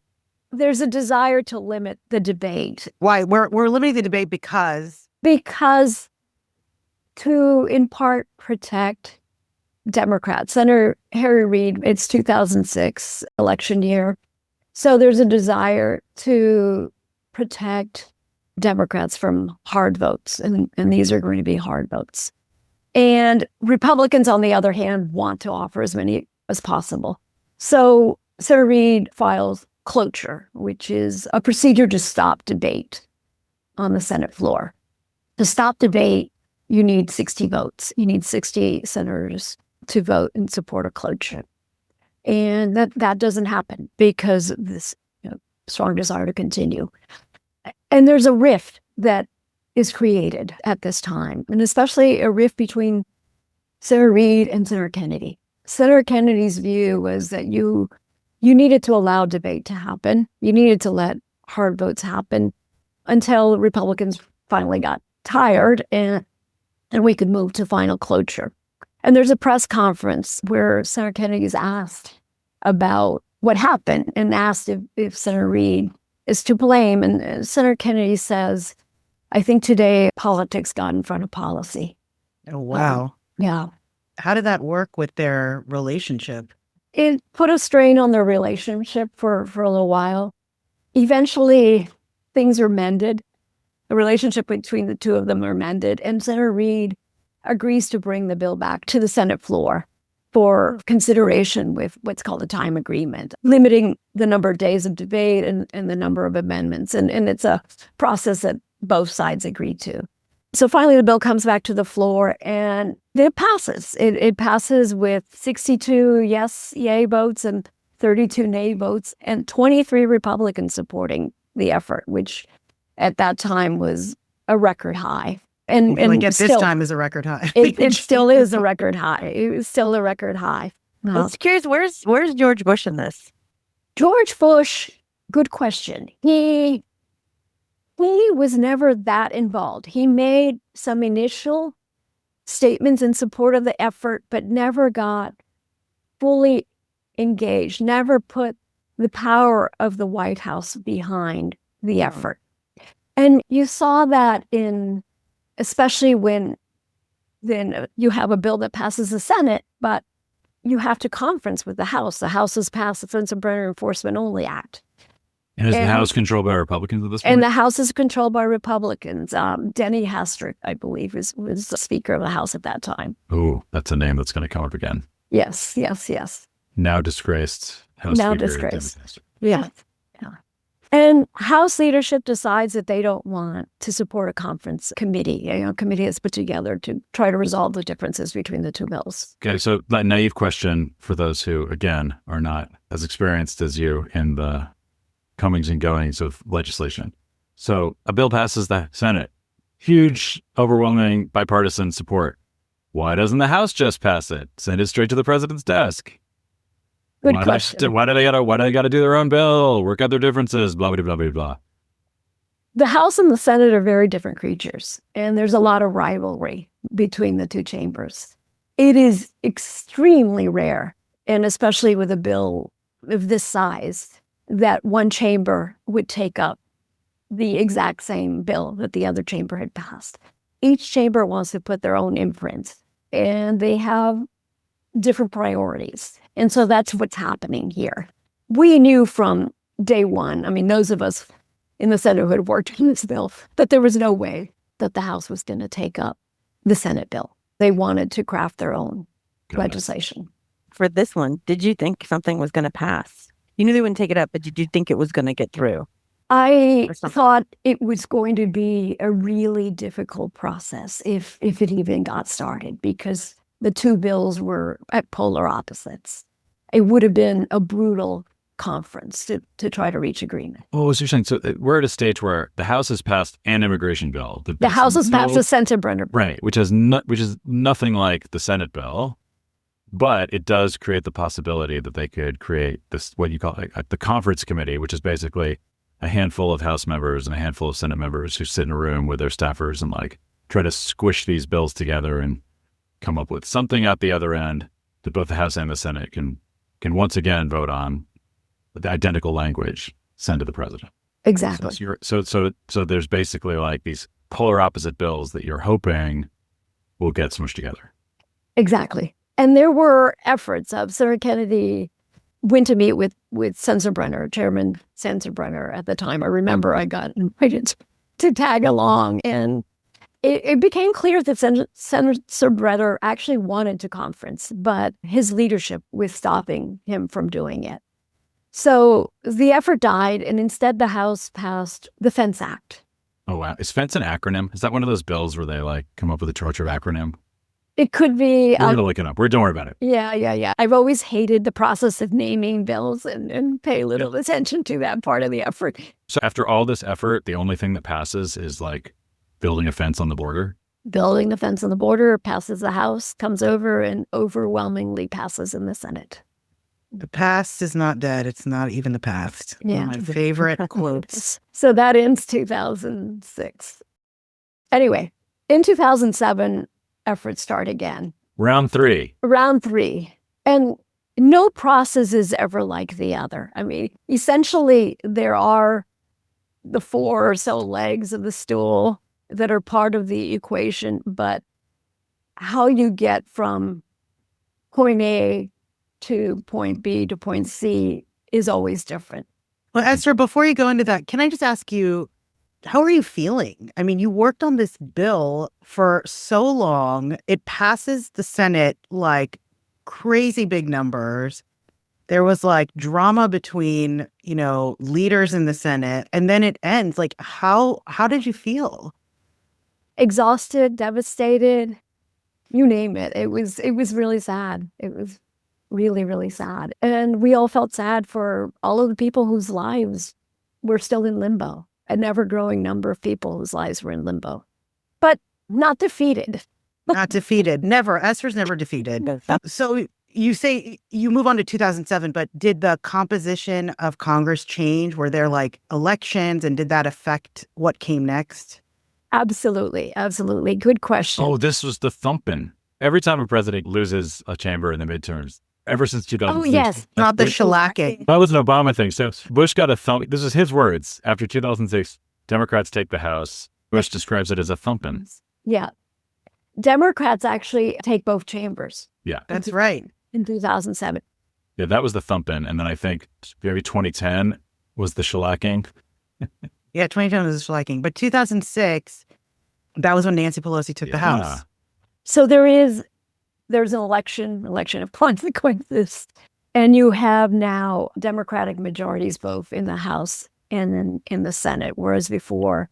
there's a desire to limit the debate. Why? We're limiting the debate because to, in part, protect Democrats. Senator Harry Reid, it's 2006 election year. So there's a desire to protect Democrats from hard votes. And these are going to be hard votes. And Republicans, on the other hand, want to offer as many as possible. So Senator Reid files cloture, which is a procedure to stop debate on the Senate floor. To stop debate, you need 60 votes. You need 60 senators to vote in support of cloture. And that doesn't happen because of this strong desire to continue. And there's a rift that is created at this time, and especially a rift between Senator Reid and Senator Kennedy. Senator Kennedy's view was that you needed to allow debate to happen. You needed to let hard votes happen until Republicans finally got tired and we could move to final cloture. And there's a press conference where Senator Kennedy is asked about what happened and asked if Senator Reid is to blame. And Senator Kennedy says, I think today politics got in front of policy. Oh, wow. Yeah. How did that work with their relationship? It put a strain on their relationship for a little while. Eventually, things are mended. The relationship between the two of them are mended. And Senator Reid agrees to bring the bill back to the Senate floor for consideration with what's called a time agreement, limiting the number of days of debate and the number of amendments. And it's a process that both sides agree to. So finally, the bill comes back to the floor and it passes. It passes with 62 yay votes and 32 nay votes and 23 Republicans supporting the effort, which at that time was a record high. And like at still, this time is a record high. it still is a record high. It was still a record high. I was curious, where's George Bush in this? George Bush, good question. He was never that involved. He made some initial statements in support of the effort, but never got fully engaged, never put the power of the White House behind the effort. And you saw that especially when then you have a bill that passes the Senate, but you have to conference with the House. The House has passed the Sensenbrenner Enforcement Only Act. And is the House controlled by Republicans at this point? And the House is controlled by Republicans. Denny Hastert, I believe, was the Speaker of the House at that time. Oh, that's a name that's going to come up again. Yes. Now disgraced House Now Speaker. disgraced. Denny Hastert. Yeah. And House leadership decides that they don't want to support a conference committee. A committee is put together to try to resolve the differences between the two bills. Okay, so that naive question for those who, again, are not as experienced as you in the comings and goings of legislation. So a bill passes the Senate. Huge, overwhelming bipartisan support. Why doesn't the House just pass it? Send it straight to the president's desk. Good question. Why do they gotta do their own bill? Work out their differences, blah, blah, blah, blah, blah. The House and the Senate are very different creatures, and there's a lot of rivalry between the two chambers. It is extremely rare, and especially with a bill of this size, that one chamber would take up the exact same bill that the other chamber had passed. Each chamber wants to put their own imprint, and they have different priorities. And so that's what's happening here. We knew from day one, I mean, those of us in the Senate who had worked on this bill, that there was no way that the House was going to take up the Senate bill. They wanted to craft their own legislation. For this one, did you think something was going to pass? You knew they wouldn't take it up, but did you think it was going to get through? I thought it was going to be a really difficult process if it even got started, because the two bills were at polar opposites. It would have been a brutal conference to try to reach agreement. Oh, so you're saying, so we're at a stage where the House has passed an immigration bill. The House has passed the Sensenbrenner bill. Right, which is nothing like the Senate bill, but it does create the possibility that they could create this, what you call the conference committee, which is basically a handful of House members and a handful of Senate members who sit in a room with their staffers and try to squish these bills together and come up with something at the other end that both the House and the Senate can once again vote on, the identical language, send to the president. Exactly. So there's basically these polar opposite bills that you're hoping will get smushed together. Exactly. And there were efforts of Senator Kennedy went to meet with Sensenbrenner, Chairman Sensenbrenner at the time. I remember I got invited to tag along, and it became clear that Senator Sensenbrenner actually wanted to conference, but his leadership was stopping him from doing it. So the effort died, and instead the House passed the Fence Act. Oh, wow. Is fence an acronym? Is that one of those bills where they like come up with a torture acronym? It could be. We're going to look it up. Don't worry about it. Yeah. I've always hated the process of naming bills and pay little attention to that part of the effort. So after all this effort, the only thing that passes is like building a fence on the border? Building the fence on the border passes the House, comes over, and overwhelmingly passes in the Senate. The past is not dead. It's not even the past. Yeah. One of my favorite quotes. So that ends 2006. Anyway, in 2007, efforts start again. Round 3. Round 3. And no process is ever like the other. I mean, essentially, there are the 4 or so legs of the stool that are part of the equation, but how you get from point A to point B to point C is always different. Well, Esther, before you go into that, can I just ask you, how are you feeling? I mean, you worked on this bill for so long. It passes the Senate like crazy big numbers. There was like drama between, leaders in the Senate, and then it ends. Like, how did you feel? Exhausted, devastated, you name it. It was really sad. It was really, really sad. And we all felt sad for all of the people whose lives were still in limbo. An ever-growing number of people whose lives were in limbo. But not defeated. Not defeated. Never. Esther's never defeated. So you say you move on to 2007, but did the composition of Congress change? Were there like elections, and did that affect what came next? Absolutely. Good question. Oh, this was the thumping. Every time a president loses a chamber in the midterms, ever since 2006. Oh, yes. Not the shellacking. That was an Obama thing. So Bush got a thump. This is his words. After 2006, Democrats take the House. Bush describes it as a thumping. Yeah. Democrats actually take both chambers. Yeah. That's right. In 2007. Yeah, that was the thumping. And then I think maybe 2010 was the shellacking. Yeah, 2010 was the shellacking. But 2006, that was when Nancy Pelosi took the House. So there's an election of consequences. And you have now Democratic majorities both in the House and in the Senate, whereas before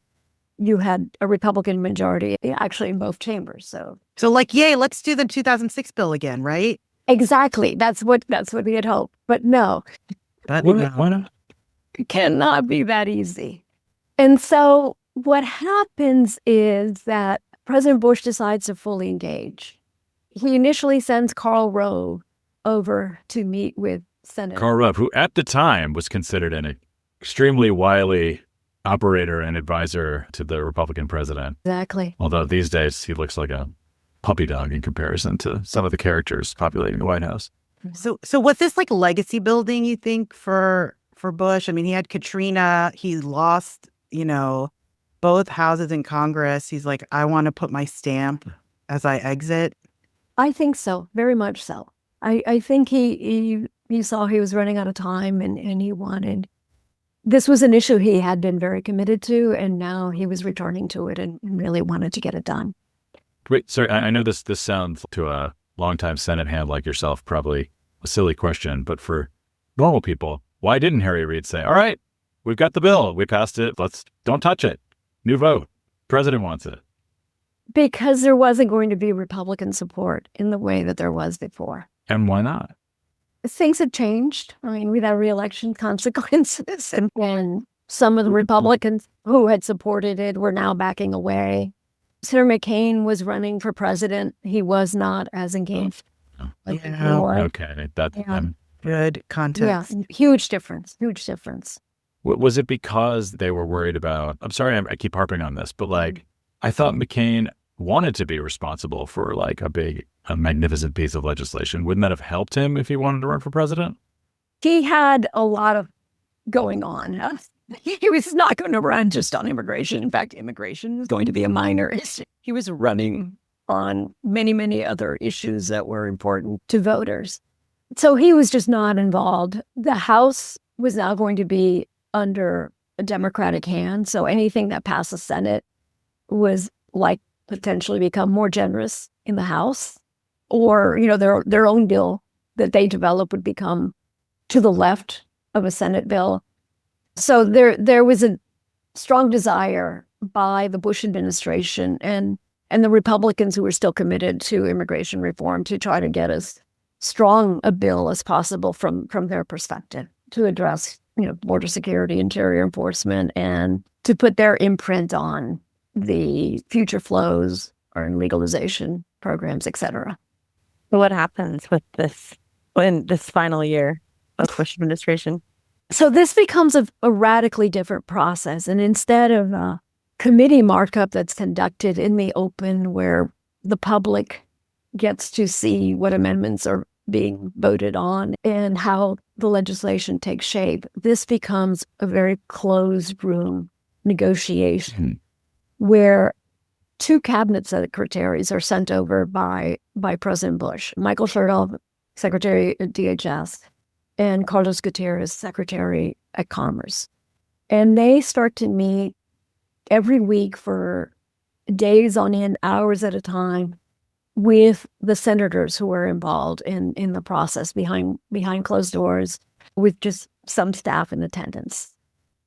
you had a Republican majority actually in both chambers. So like, yay, let's do the 2006 bill again, right? Exactly. That's what we had hoped. But no. But Why not? It cannot be that easy. And so what happens is that President Bush decides to fully engage. He initially sends Karl Rove over to meet with Senator. Karl Rove, who at the time was considered an extremely wily operator and advisor to the Republican president. Exactly. Although these days he looks like a puppy dog in comparison to some of the characters populating the White House. So was this like legacy building, you think, for Bush? I mean, he had Katrina. He lost, both houses in Congress. He's like, I want to put my stamp as I exit. I think so, very much so. I think he saw he was running out of time and he wanted, this was an issue he had been very committed to, and now he was returning to it and really wanted to get it done. Wait, sorry, I know this sounds to a longtime Senate hand like yourself probably a silly question, but for normal people, why didn't Harry Reid say, all right, we've got the bill, we passed it, don't touch it, new vote, president wants it? Because there wasn't going to be Republican support in the way that there was before. And why not? Things had changed. I mean, we had re-election consequences, and some of the Republicans who had supported it were now backing away. Senator McCain was running for president. He was not as engaged. Like before. Okay, Good context. Yeah, huge difference. Was it because they were worried about, I'm sorry, I keep harping on this, but like, I thought McCain wanted to be responsible for like a magnificent piece of legislation. Wouldn't that have helped him if he wanted to run for president? He had a lot of going on. He was not going to run just on immigration. In fact, immigration was going to be a minor issue. He was running on many, many other issues that were important to voters. So he was just not involved. The House was now going to be under a Democratic hand. So anything that passed the Senate was like potentially become more generous in the House, or, their own bill that they developed would become to the left of a Senate bill. So there was a strong desire by the Bush administration and the Republicans who were still committed to immigration reform to try to get as strong a bill as possible from their perspective to address, border security, interior enforcement, and to put their imprint on the future flows or legalization programs, et cetera. So what happens with this in this final year of Bush administration? So this becomes a radically different process. And instead of a committee markup that's conducted in the open where the public gets to see what amendments are being voted on and how the legislation takes shape, this becomes a very closed room negotiation where two cabinet secretaries are sent over by President Bush, Michael Chertoff, Secretary at DHS, and Carlos Gutierrez, Secretary at Commerce. And they start to meet every week for days on end, hours at a time, with the senators who are involved in the process behind closed doors, with just some staff in attendance.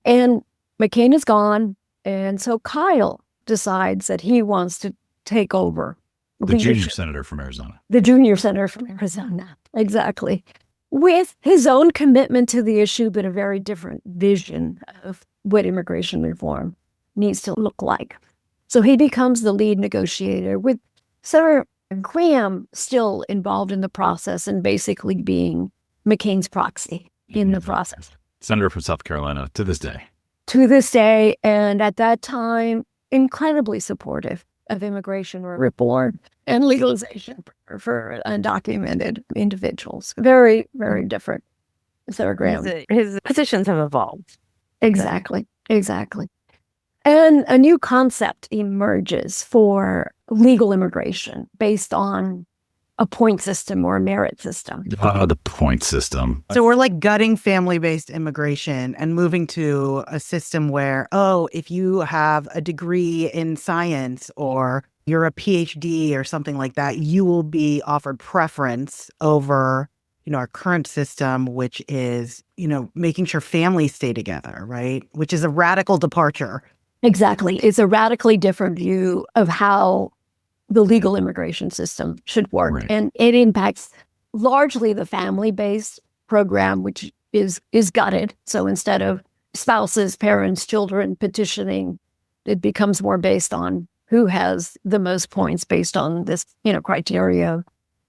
And McCain is gone, and so Kyle decides that he wants to take over. The junior senator from Arizona. The junior senator from Arizona, exactly. With his own commitment to the issue, but a very different vision of what immigration reform needs to look like. So he becomes the lead negotiator, with Senator Graham still involved in the process and basically being McCain's proxy in the process. Senator from South Carolina to this day. To this day, and at that time, incredibly supportive of immigration reform and legalization for undocumented individuals. Very, very different. Senator Graham. His positions have evolved. Exactly. And a new concept emerges for legal immigration based on a point system or a merit system. The point system. So we're like gutting family-based immigration and moving to a system where, if you have a degree in science or you're a PhD or something like that, you will be offered preference over, our current system, which is, making sure families stay together, right? Which is a radical departure. Exactly. It's a radically different view of how the legal immigration system should work. Right. And it impacts largely the family-based program, which is gutted. So instead of spouses, parents, children petitioning, it becomes more based on who has the most points based on this, criteria of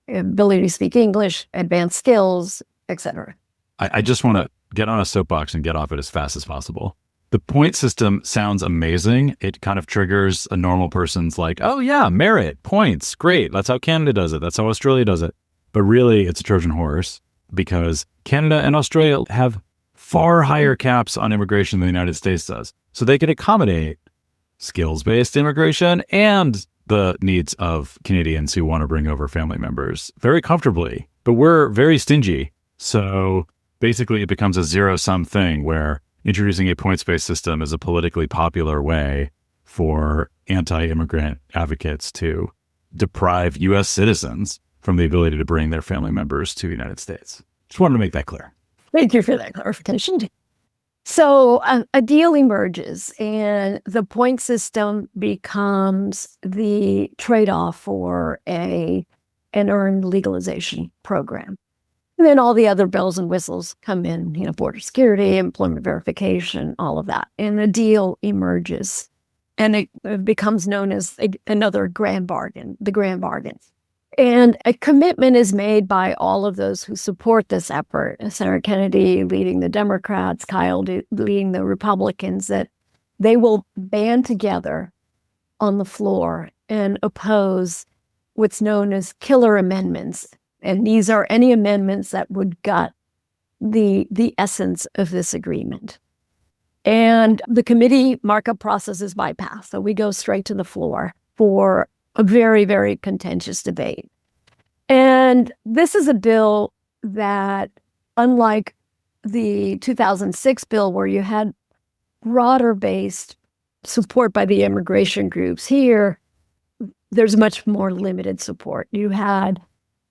ability to speak English, advanced skills, et cetera. I just want to get on a soapbox and get off it as fast as possible. The point system sounds amazing. It kind of triggers a normal person's like, oh yeah, merit, points, great. That's how Canada does it. That's how Australia does it. But really, it's a Trojan horse because Canada and Australia have far higher caps on immigration than the United States does. So they can accommodate skills-based immigration and the needs of Canadians who want to bring over family members very comfortably. But we're very stingy. So basically, it becomes a zero-sum thing where introducing a points-based system is a politically popular way for anti-immigrant advocates to deprive U.S. citizens from the ability to bring their family members to the United States. Just wanted to make that clear. Thank you for that clarification. So a deal emerges, and the point system becomes the trade-off for an earned legalization program. And then all the other bells and whistles come in, border security, employment verification, all of that. And a deal emerges, and it becomes known as another grand bargain, the grand bargain. And a commitment is made by all of those who support this effort, Senator Kennedy leading the Democrats, Kyle leading the Republicans, that they will band together on the floor and oppose what's known as killer amendments. And these are any amendments that would gut the essence of this agreement. And the committee markup process is bypassed. So we go straight to the floor for a very, very contentious debate. And this is a bill that, unlike the 2006 bill where you had broader-based support by the immigration groups, here there's much more limited support. You had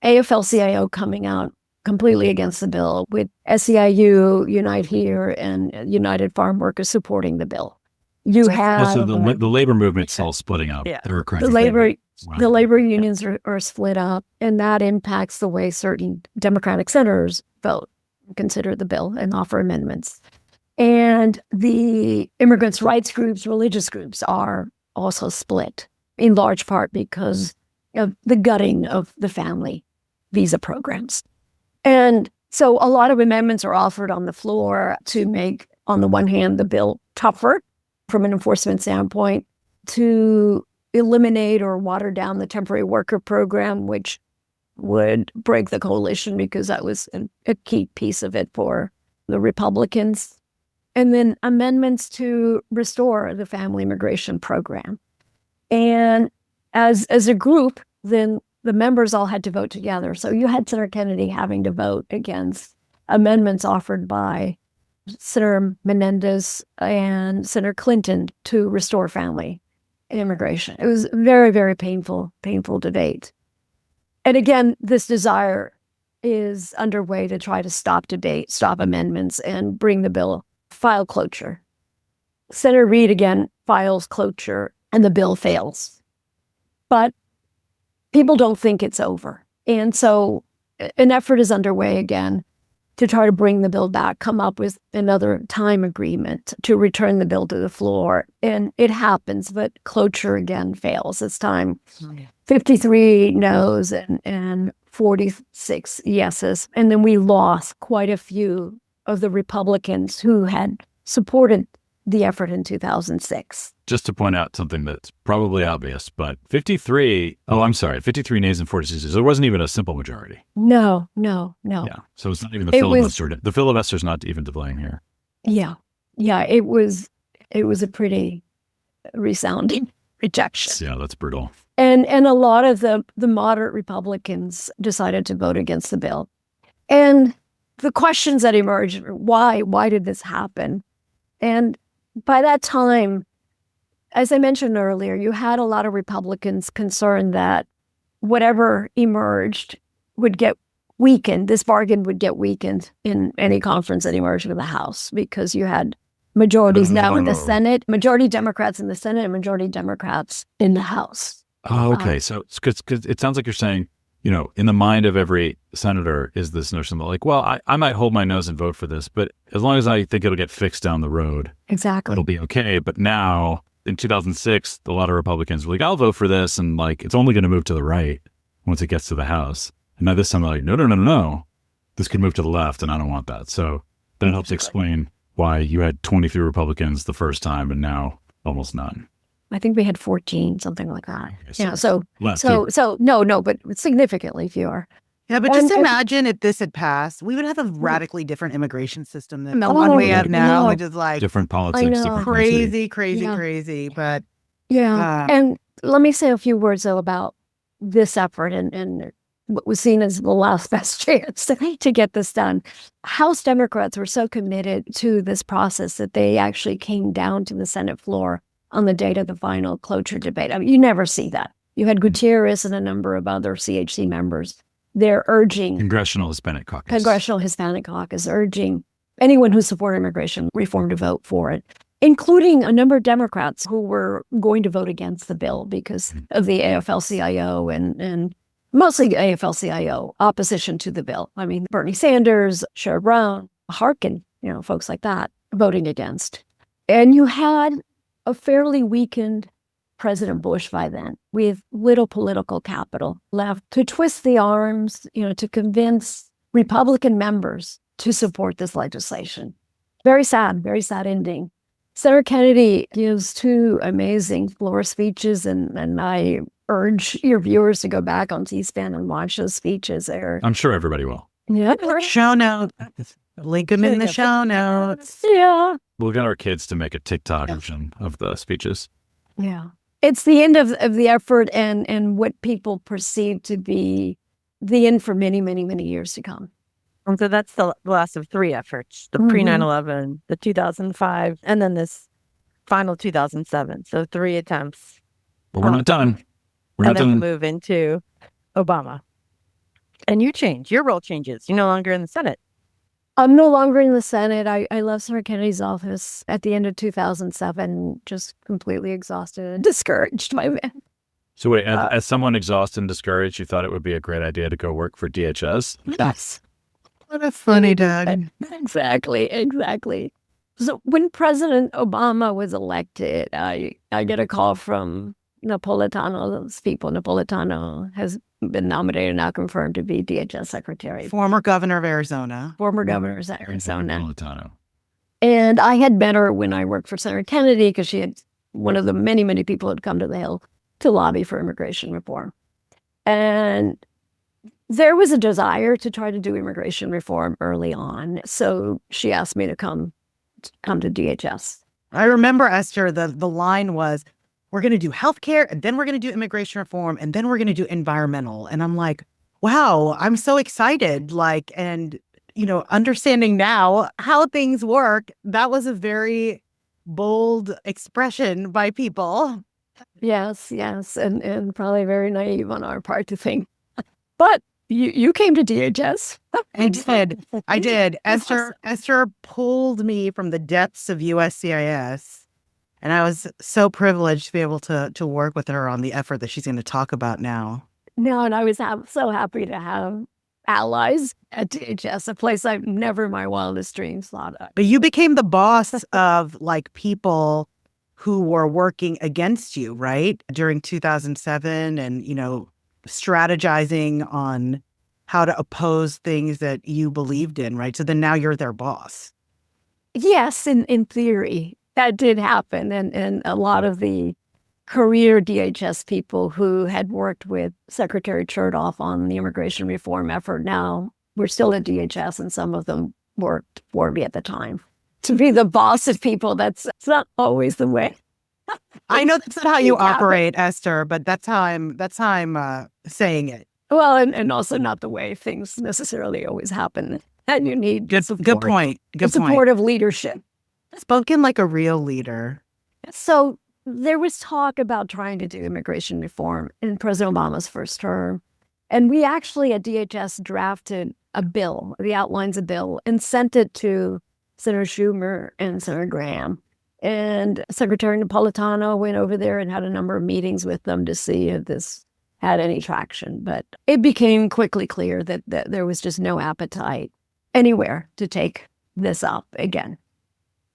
AFL-CIO coming out completely against the bill, with SEIU, Unite Here, and United Farm Workers supporting the bill. You have Also, the labor movement's all splitting up. Yeah. The labor unions are split up, and that impacts the way certain Democratic senators vote, consider the bill, and offer amendments. And the immigrants' rights groups, religious groups are also split, in large part because of the gutting of the family visa programs. And so a lot of amendments are offered on the floor to make, on the one hand, the bill tougher from an enforcement standpoint, to eliminate or water down the temporary worker program, which would break the coalition because that was a key piece of it for the Republicans. And then amendments to restore the family immigration program. And as a group, then the members all had to vote together. So you had Senator Kennedy having to vote against amendments offered by Senator Menendez and Senator Clinton to restore family immigration. It was a very, very painful debate. And again, this desire is underway to try to stop debate, stop amendments, and bring the bill, file cloture. Senator Reid again files cloture, and the bill fails. But people don't think it's over. And so an effort is underway again to try to bring the bill back, come up with another time agreement to return the bill to the floor. And it happens, but cloture again fails. This time, 53 no's and 46 yeses. And then we lost quite a few of the Republicans who had supported the effort in 2006. Just to point out something that's probably obvious, but 53 nays and 46 yeses. There wasn't even a simple majority. No. Yeah. So it's not even the filibuster. The filibuster's not even to blame here. Yeah. It was a pretty resounding rejection. Yeah, that's brutal. And a lot of the moderate Republicans decided to vote against the bill. And the questions that emerged, why did this happen? And by that time, as I mentioned earlier, you had a lot of Republicans concerned that whatever emerged would get weakened. This bargain would get weakened in any conference that emerged in the House, because you had majorities now in the Senate, majority Democrats in the Senate and majority Democrats in the House. Oh, okay. So because it sounds like you're saying, in the mind of every senator is this notion that, like, well, I might hold my nose and vote for this, but as long as I think it'll get fixed down the road, exactly, it'll be okay. But now in 2006, a lot of Republicans were like, I'll vote for this. And like, it's only going to move to the right once it gets to the House. And now this time they're like, no. This could move to the left and I don't want that. So that helps explain why you had 23 Republicans the first time and now almost none. I think we had 14, something like that. Okay, No, but significantly fewer. Yeah, but just imagine if this had passed, we would have a radically different immigration system than the one we have now, which is like different politics, different crazy. But and let me say a few words though about this effort and what was seen as the last best chance to get this done. House Democrats were so committed to this process that they actually came down to the Senate floor on the date of the final cloture debate. I mean, you never see that. You had Gutierrez and a number of other CHC members. They're urging Congressional Hispanic Caucus urging anyone who supported immigration reform to vote for it, including a number of Democrats who were going to vote against the bill because of the AFL-CIO and mostly AFL-CIO opposition to the bill. I mean, Bernie Sanders, Sherrod Brown, Harkin, folks like that voting against. And you had a fairly weakened President Bush by then, with little political capital left to twist the arms, to convince Republican members to support this legislation. Very sad ending. Senator Kennedy gives two amazing floor speeches, and I urge your viewers to go back on C-SPAN and watch those speeches. I'm sure everybody will. Yeah. Show notes. Link them in the show notes. Yeah. We'll get our kids to make a TikTok version of the speeches. Yeah. It's the end of the effort and what people perceive to be the end for many, many, many years to come. And so that's the last of three efforts, the pre-9/11, the 2005, and then this final 2007. So 3 attempts. But we're not done. We're not done. Move into Obama. And you change. Your role changes. You're no longer in the Senate. I'm no longer in the Senate. I left Senator Kennedy's office at the end of 2007, just completely exhausted and discouraged by it. So wait, as someone exhausted and discouraged, you thought it would be a great idea to go work for DHS? Yes. What a funny dad. Exactly. So when President Obama was elected, I get a call from Napolitano's people. Napolitano has been nominated, now confirmed to be DHS secretary. Former governor of Arizona. Former governor of Arizona. Napolitano. And I had met her when I worked for Senator Kennedy because she had one of the many, many people who had come to the Hill to lobby for immigration reform. And there was a desire to try to do immigration reform early on. So she asked me to come to DHS. I remember, Esther, the line was, we're going to do healthcare, and then we're going to do immigration reform, and then we're going to do environmental. And I'm like, wow, I'm so excited. And understanding now how things work, that was a very bold expression by people. Yes. And probably very naive on our part to think. But you came to DHS. I did. Esther pulled me from the depths of USCIS. And I was so privileged to be able to work with her on the effort that she's going to talk about now. No, and I was so happy to have allies at DHS, a place I've never in my wildest dreams thought of. But you became the boss of people who were working against you, right? During 2007 and, strategizing on how to oppose things that you believed in, right? So then now you're their boss. Yes, in theory, that did happen. And a lot of the career DHS people who had worked with Secretary Chertoff on the immigration reform effort now were still at DHS, and some of them worked for me at the time. To be the boss of people, it's not always the way. I know that's not how you operate, Esther, but that's how I'm saying it. Well, and also not the way things necessarily always happen. And you need good point. Supportive leadership. Spoken like a real leader. So there was talk about trying to do immigration reform in President Obama's first term. And we actually at DHS drafted a bill, the outlines of bill, and sent it to Senator Schumer and Senator Graham. And Secretary Napolitano went over there and had a number of meetings with them to see if this had any traction. But it became quickly clear that there was just no appetite anywhere to take this up again.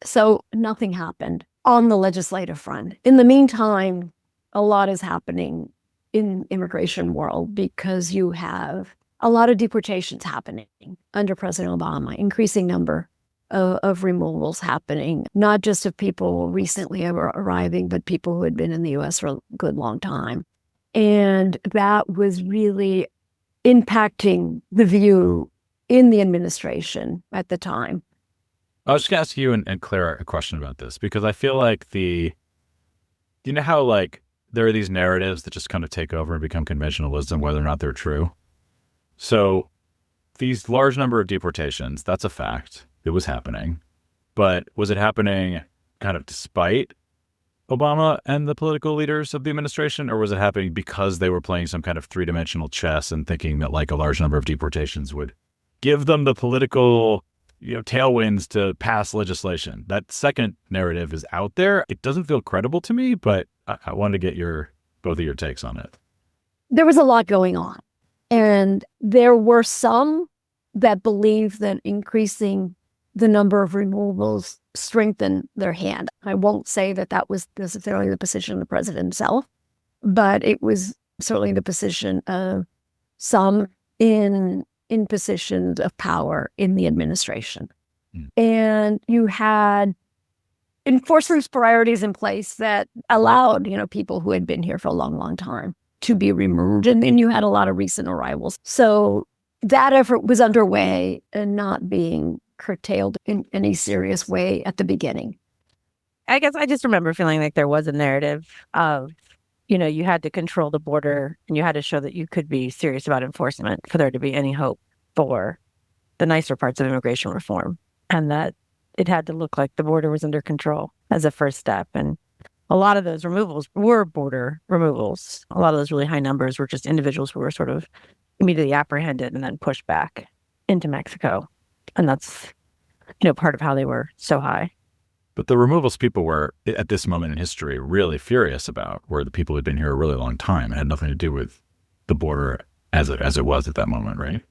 So nothing happened on the legislative front. In the meantime, a lot is happening in immigration world because you have a lot of deportations happening under President Obama, increasing number of removals happening, not just of people recently arriving, but people who had been in the U.S. for a good long time. And that was really impacting the view in the administration at the time. I was just going to ask you and Claire a question about this, because I feel like you know how there are these narratives that just kind of take over and become conventional wisdom, whether or not they're true. So these large number of deportations, that's a fact. It was happening. But was it happening kind of despite Obama and the political leaders of the administration, or was it happening because they were playing some kind of three-dimensional chess and thinking that a large number of deportations would give them the political tailwinds to pass legislation? That second narrative is out there. It doesn't feel credible to me, but I wanted to get both of your takes on it. There was a lot going on. And there were some that believed that increasing the number of removals strengthened their hand. I won't say that was necessarily the position of the president himself, but it was certainly the position of some in positions of power in the administration. And you had enforcement priorities in place that allowed, people who had been here for a long, long time to be removed. And then you had a lot of recent arrivals. So that effort was underway and not being curtailed in any serious way at the beginning. I guess I just remember feeling like there was a narrative of, you had to control the border and you had to show that you could be serious about enforcement for there to be any hope for the nicer parts of immigration reform, and that it had to look like the border was under control as a first step. And a lot of those removals were border removals. A lot of those really high numbers were just individuals who were sort of immediately apprehended and then pushed back into Mexico. And that's, part of how they were so high. But the removals people were, at this moment in history, really furious about were the people who'd been here a really long time. It had nothing to do with the border as it was at that moment, right?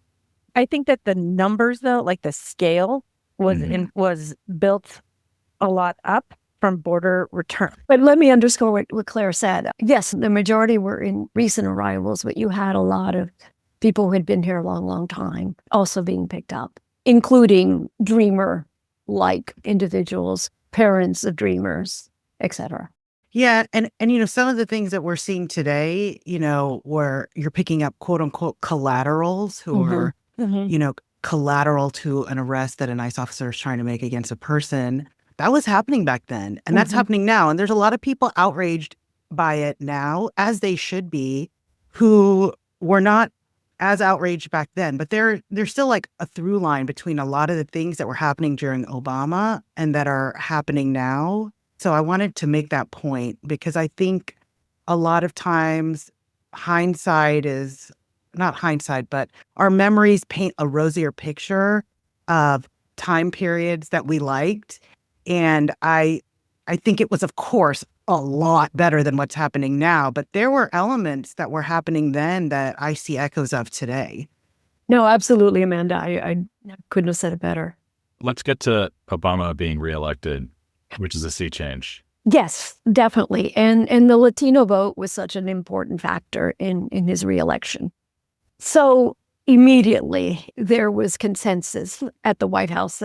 I think that the numbers, though, like the scale was built a lot up from border return. But let me underscore what Claire said. Yes, the majority were in recent arrivals, but you had a lot of people who had been here a long, long time also being picked up, including dreamer-like individuals, parents of dreamers, etc. Yeah, and some of the things that we're seeing today, where you're picking up quote unquote collaterals who are, collateral to an arrest that an ICE officer is trying to make against a person. That was happening back then, and that's happening now. And there's a lot of people outraged by it now, as they should be, who were not as outraged back then. But there's still like a through line between a lot of the things that were happening during Obama and that are happening now. So I wanted to make that point because I think a lot of times hindsight is not hindsight, but our memories paint a rosier picture of time periods that we liked. And I think it was, of course, a lot better than what's happening now. But there were elements that were happening then that I see echoes of today. No, absolutely, Amanda. I couldn't have said it better. Let's get to Obama being reelected, which is a sea change. Yes, definitely. And the Latino vote was such an important factor in his reelection. So immediately there was consensus at the White House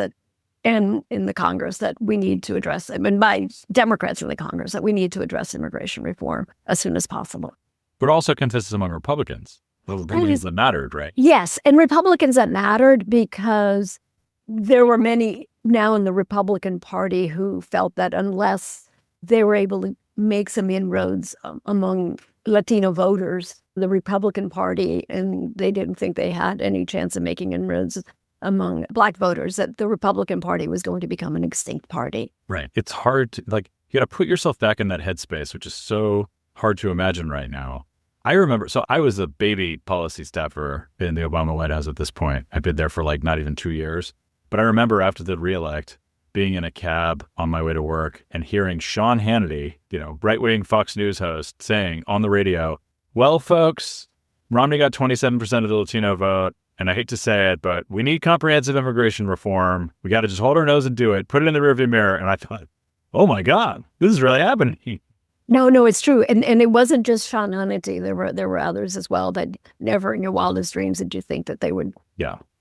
and in the Congress that we need to address it, and by Democrats in the Congress that we need to address immigration reform as soon as possible. But also consensus among Republicans. The Republicans that mattered, right? Yes, and Republicans that mattered because there were many now in the Republican Party who felt that unless they were able to make some inroads among Latino voters, the Republican Party, and they didn't think they had any chance of making inroads among Black voters, that the Republican Party was going to become an extinct party. Right. It's hard to, you got to put yourself back in that headspace, which is so hard to imagine right now. I remember, so I was a baby policy staffer in the Obama White House at this point. I'd been there for not even 2 years. But I remember after the reelect, being in a cab on my way to work and hearing Sean Hannity, right-wing Fox News host, saying on the radio, well, folks, Romney got 27% of the Latino vote. And I hate to say it, but we need comprehensive immigration reform. We got to just hold our nose and do it, put it in the rearview mirror. And I thought, oh my God, this is really happening. No, it's true. And it wasn't just Sean Hannity. There were others as well that never in your wildest dreams did you think that they would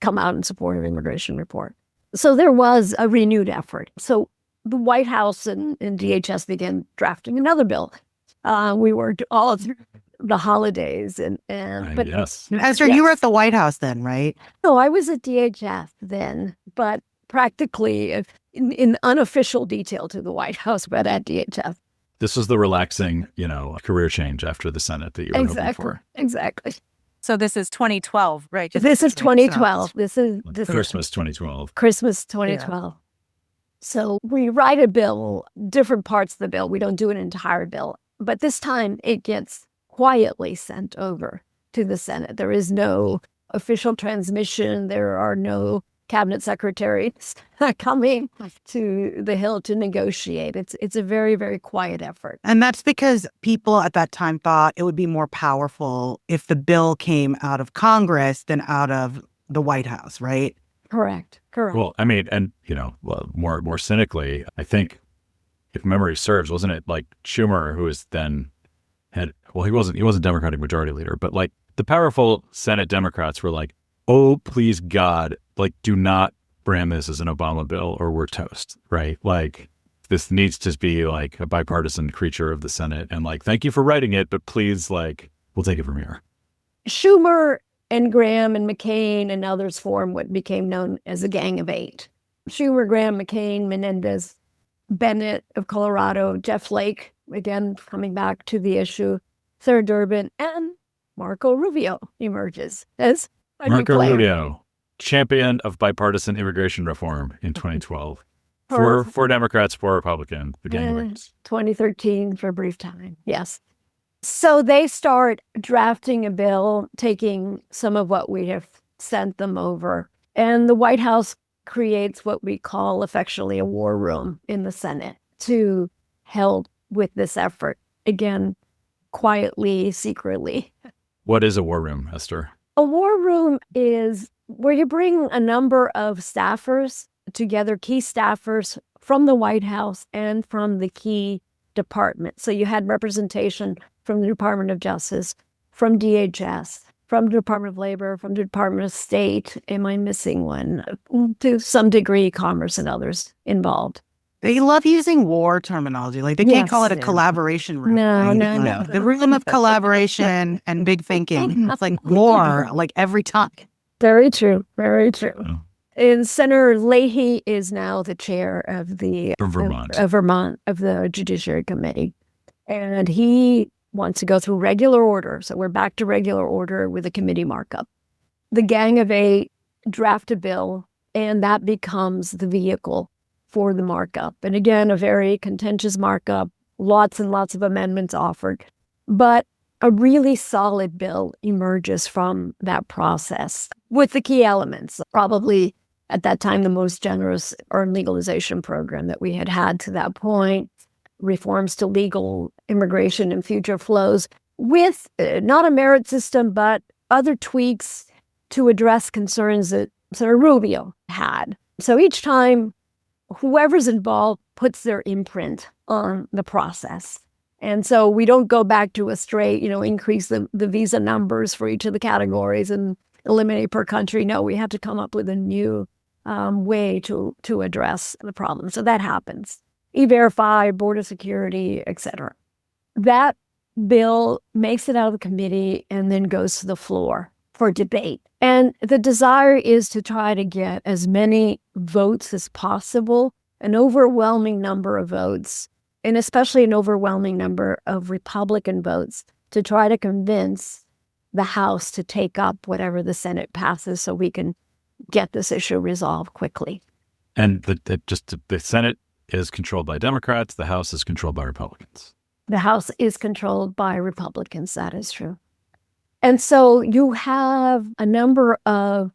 come out in support of immigration reform. So there was a renewed effort. So the White House and DHS began drafting another bill. We worked all through the holidays but yes. Esther, you were at the White House then, right? No, I was at DHS then, but practically in unofficial detail to the White House, but at DHS. This was the relaxing, career change after the Senate that you were hoping for. Exactly. So this is 2012, right? This is 2012. This is Christmas 2012. Christmas 2012. Yeah. So we write a bill, different parts of the bill. We don't do an entire bill. But this time it gets quietly sent over to the Senate. There is no official transmission. There are no cabinet secretaries coming to the Hill to negotiate. It's a very, very quiet effort. And that's because people at that time thought it would be more powerful if the bill came out of Congress than out of the White House, right? Correct. Well, I mean, and, more cynically, I think, if memory serves, wasn't it Schumer who was then he wasn't Democratic majority leader, but the powerful Senate Democrats were like, oh, please God, do not brand this as an Obama bill or we're toast, right? This needs to be a bipartisan creature of the Senate. And thank you for writing it, but please, we'll take it from here. Schumer and Graham and McCain and others formed what became known as the Gang of Eight. Schumer, Graham, McCain, Menendez, Bennett of Colorado, Jeff Flake, again, coming back to the issue, Sarah Durbin, and Marco Rubio emerges as a Marco new player. Rubio, champion of bipartisan immigration reform in 2012. For Democrats, for Republicans, the Gang of Eight. 2013 for a brief time, yes. So they start drafting a bill, taking some of what we have sent them over. And the White House creates what we call affectionately a war room in the Senate to help with this effort. Again, quietly, secretly. What is a war room, Esther? A war room is where you bring a number of staffers together, key staffers from the White House and from the key departments. So you had representation from the Department of Justice, from DHS, from the Department of Labor, from the Department of State. Am I missing one? To some degree, Commerce and others involved. They love using war terminology. Like they can't call it a collaboration room. No, right? no. The room of collaboration and big thinking. It's like war, like every time. Very true. Very true. Oh. And Senator Leahy is now the chair of the From Vermont. of Vermont, of the Judiciary Committee. And he wants to go through regular order. So we're back to regular order with a committee markup. The Gang of Eight draft a bill, and that becomes the vehicle for the markup. And again, a very contentious markup, lots and lots of amendments offered. But a really solid bill emerges from that process with the key elements. Probably at that time, the most generous earned legalization program that we had had to that point, reforms to legal immigration and future flows with not a merit system, but other tweaks to address concerns that Senator Rubio had. So each time, whoever's involved puts their imprint on the process. And so we don't go back to a straight, increase the visa numbers for each of the categories and eliminate per country. No, we have to come up with a new way to address the problem. So that happens. E-Verify, border security, et cetera. That bill makes it out of the committee and then goes to the floor for debate. And the desire is to try to get as many votes as possible, an overwhelming number of votes, and especially an overwhelming number of Republican votes to try to convince the House to take up whatever the Senate passes so we can get this issue resolved quickly. And the Senate is controlled by Democrats. The House is controlled by Republicans. The House is controlled by Republicans. That is true. And so you have a number of,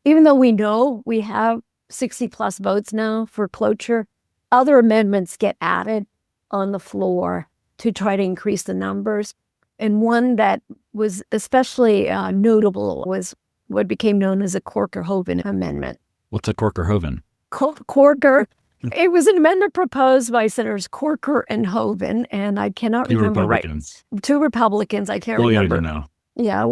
even though we know we have 60 plus votes now for cloture, other amendments get added on the floor to try to increase the numbers. And one that was especially notable was what became known as a Corker-Hoven amendment. What's a Corker-Hoven? Corker. It was an amendment proposed by Senators Corker and Hoven, and I cannot remember Republicans. Right. Two Republicans. I can't well, remember. Yeah, I don't know. Yeah,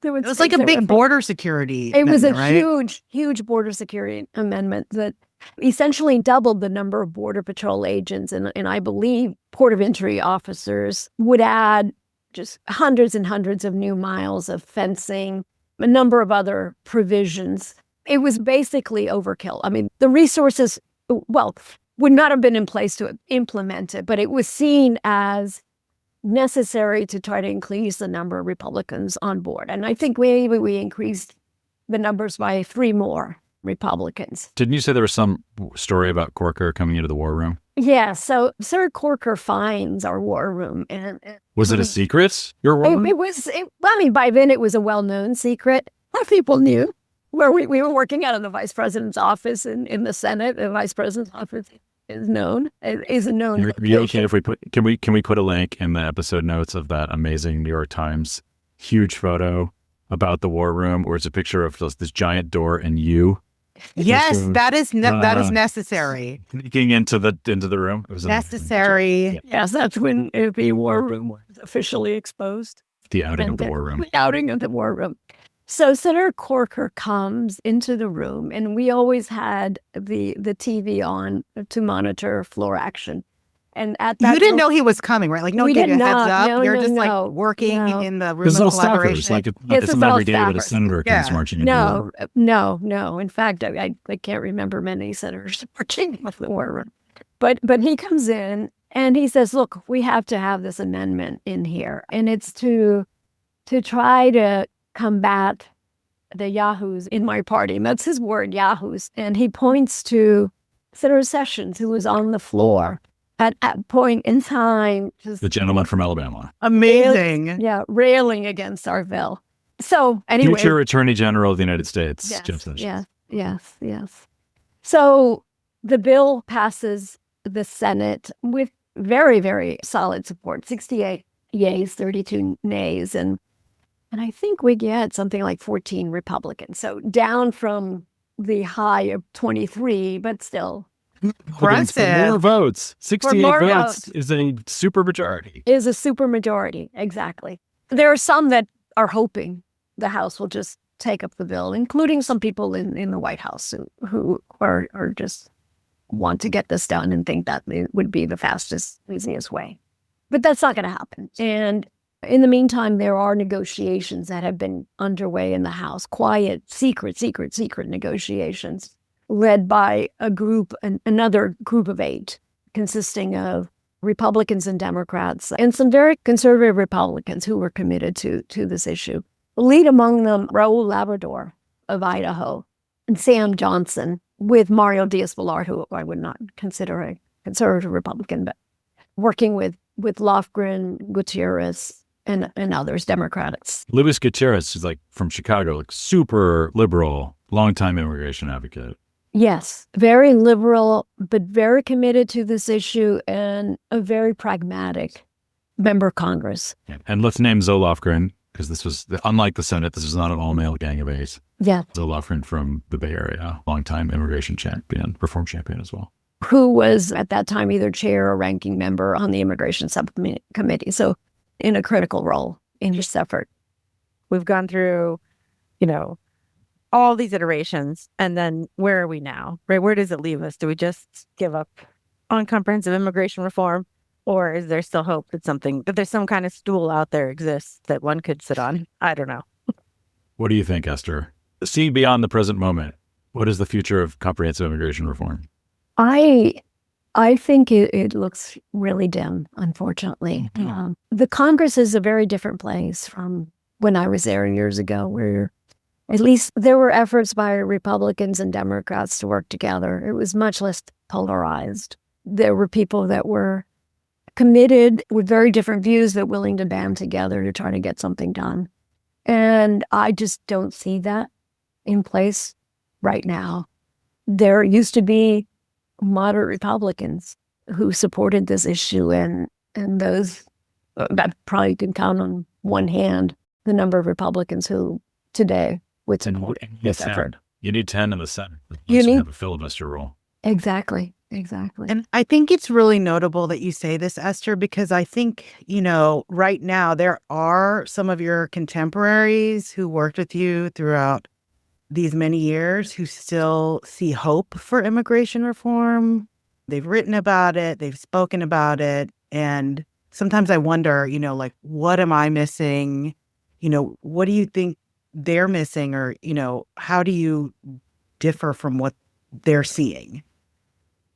it was like a big border security. It was a right? huge border security amendment that essentially doubled the number of Border Patrol agents, and I believe port of entry officers would add just hundreds and hundreds of new miles of fencing, a number of other provisions. It was basically overkill. I mean, the resources, would not have been in place to implement it, but it was seen as necessary to try to increase the number of Republicans on board. And I think we increased the numbers by 3 more Republicans. Didn't you say there was some story about Corker coming into the war room? Yeah, so Sir Corker finds our war room. And was it a secret, your war room? It was, by then it was a well-known secret. A lot of people knew where we were working out of the vice president's office in the Senate. The vice president's office is known. It is a known Are you okay if we can we put a link in the episode notes of that amazing New York Times huge photo about the war room, where it's a picture of this giant door and you? Yes, that is necessary. Sneaking into the room. It was necessary. Yeah. Yes, that's when the war room was officially exposed. The outing of the war room. The outing of the war room. So Senator Corker comes into the room, and we always had the TV on to monitor floor action. And at that, you didn't know he was coming, right? Like, no one gave you a heads up. No, You're just like working in the room of collaboration. Like it's not every day that a senator comes marching into the war room. No. In fact, I can't remember many senators marching into the war room. But he comes in and he says, "Look, we have to have this amendment in here, and it's to try to combat the Yahoos in my party." And that's his word, Yahoos. And he points to Senator Sessions, who was on the floor at a point in time, just The gentleman from Alabama. Amazing. railing against our bill. So anyway, Future Attorney General of the United States, Jeff Sessions. Yes. So the bill passes the Senate with very, very solid support, 68 yeas, 32 nays. And I think we get something like 14 Republicans. So down from the high of 23, but still. Impressive. More votes. 68 more votes votes. is a supermajority. Is a supermajority, exactly. There are some that are hoping the House will just take up the bill, including some people in the White House who are just want to get this done and think that it would be the fastest, easiest way. But that's not going to happen. And in the meantime, there are negotiations that have been underway in the House, quiet, secret negotiations led by another group of 8, consisting of Republicans and Democrats, and some very conservative Republicans who were committed to this issue. Lead among them, Raul Labrador of Idaho, and Sam Johnson, with Mario Diaz-Balart, who I would not consider a conservative Republican, but working with Lofgren, Gutierrez, and others, Democrats. Luis Gutierrez is like from Chicago, like super liberal, longtime immigration advocate. Yes, very liberal, but very committed to this issue and a very pragmatic member of Congress. Yeah. And let's name Zoe Lofgren, because this was, unlike the Senate, this is not an all-male gang of 8. Yeah. Zoe Lofgren from the Bay Area, longtime immigration champion, reform champion as well. Who was at that time either chair or ranking member on the immigration subcommittee. So in a critical role in this effort. We've gone through, all these iterations, and then where are we now, right? Where does it leave us? Do we just give up on comprehensive immigration reform, or is there still hope that there's some kind of stool out there exists that one could sit on? I don't know. What do you think, Esther? See beyond the present moment. What is the future of comprehensive immigration reform? I think it looks really dim, unfortunately. Mm-hmm. The Congress is a very different place from when I was there years ago, where at least there were efforts by Republicans and Democrats to work together. It was much less polarized. There were people that were committed with very different views that willing to band together to try to get something done. And I just don't see that in place right now. There used to be moderate Republicans who supported this issue, and those that probably can count on one hand the number of Republicans who today would support this effort. You need 10 in the Senate. You need have a filibuster rule. Exactly. And I think it's really notable that you say this, Esther, because I think, right now there are some of your contemporaries who worked with you throughout these many years who still see hope for immigration reform. They've written about it, they've spoken about it. And sometimes I wonder, what am I missing? What do you think they're missing? Or, how do you differ from what they're seeing?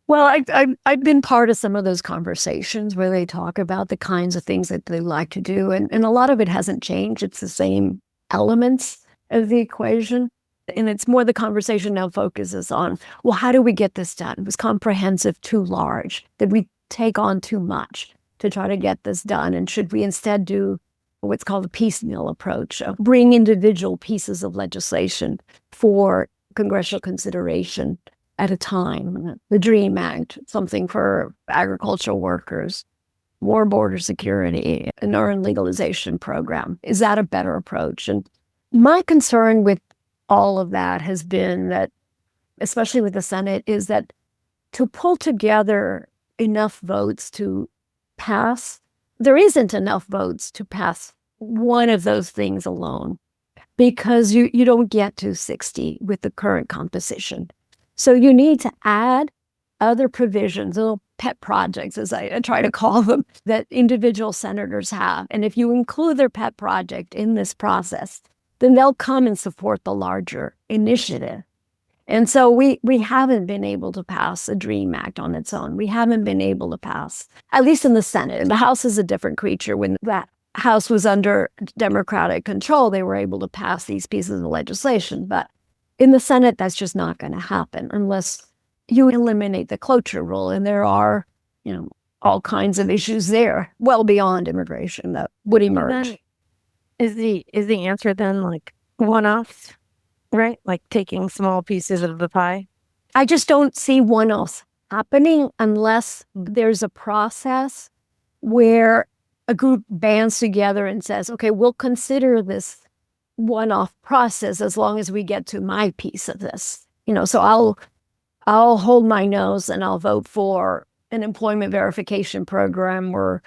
Well, I've been part of some of those conversations where they talk about the kinds of things that they like to do. And a lot of it hasn't changed. It's the same elements of the equation. And it's more the conversation now focuses on, well, how do we get this done? Was comprehensive too large? Did we take on too much to try to get this done? And should we instead do what's called a piecemeal approach, of bring individual pieces of legislation for congressional consideration at a time? The DREAM Act, something for agricultural workers, more border security, an urban legalization program. Is that a better approach? And my concern with all of that has been that, especially with the Senate, is that to pull together enough votes to pass, there isn't enough votes to pass one of those things alone, because you don't get to 60 with the current composition. So you need to add other provisions, little pet projects, as I try to call them, that individual senators have. And if you include their pet project in this process, then they'll come and support the larger initiative. And so we haven't been able to pass a DREAM Act on its own. We haven't been able to pass, at least in the Senate. The House is a different creature. When that House was under Democratic control, they were able to pass these pieces of legislation. But in the Senate, that's just not going to happen unless you eliminate the cloture rule. And there are, all kinds of issues there, well beyond immigration, that would emerge. Then is the answer then like one-offs, right? Like taking small pieces of the pie? I just don't see one-offs happening unless there's a process where a group bands together and says, okay, we'll consider this one-off process as long as we get to my piece of this. So I'll hold my nose and I'll vote for an employment verification program or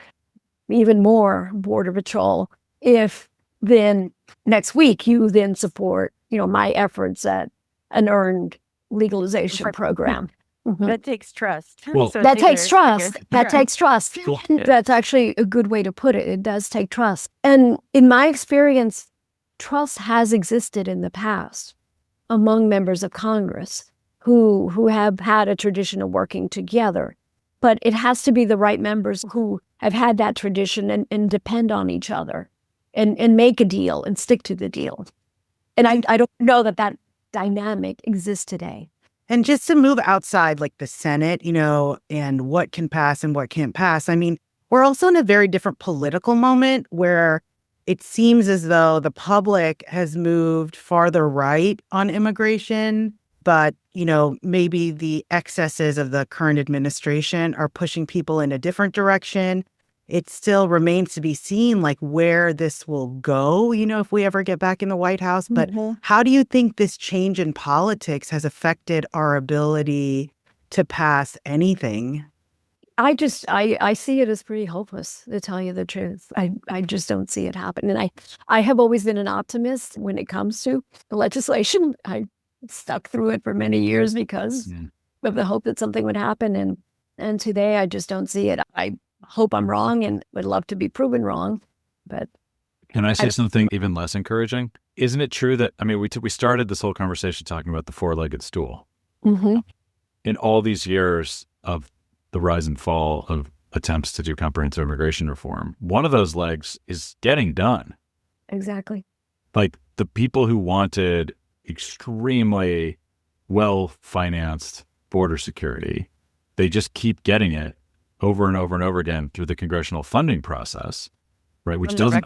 even more Border Patrol if then next week you then support, my efforts at an earned legalization program. Mm-hmm. That takes trust. Well, So That it's takes either- trust. That takes trust. Cool. That's actually a good way to put it. It does take trust. And in my experience, trust has existed in the past among members of Congress who have had a tradition of working together. But it has to be the right members who have had that tradition and depend on each other and make a deal and stick to the deal. And I don't know that dynamic exists today. And just to move outside like the Senate, and what can pass and what can't pass. I mean, we're also in a very different political moment where it seems as though the public has moved farther right on immigration, but, maybe the excesses of the current administration are pushing people in a different direction. It still remains to be seen like where this will go, if we ever get back in the White House. But how do you think this change in politics has affected our ability to pass anything? I see it as pretty hopeless, to tell you the truth. I just don't see it happen. And I have always been an optimist when it comes to legislation. I stuck through it for many years because of the hope that something would happen. And today I just don't see it. I hope I'm wrong and would love to be proven wrong. But can I say something even less encouraging? Isn't it true that, we started this whole conversation talking about the four-legged stool. Mm-hmm. In all these years of the rise and fall of attempts to do comprehensive immigration reform, one of those legs is getting done. Exactly. Like the people who wanted extremely well-financed border security, they just keep getting it over and over and over again through the congressional funding process, right? Which doesn't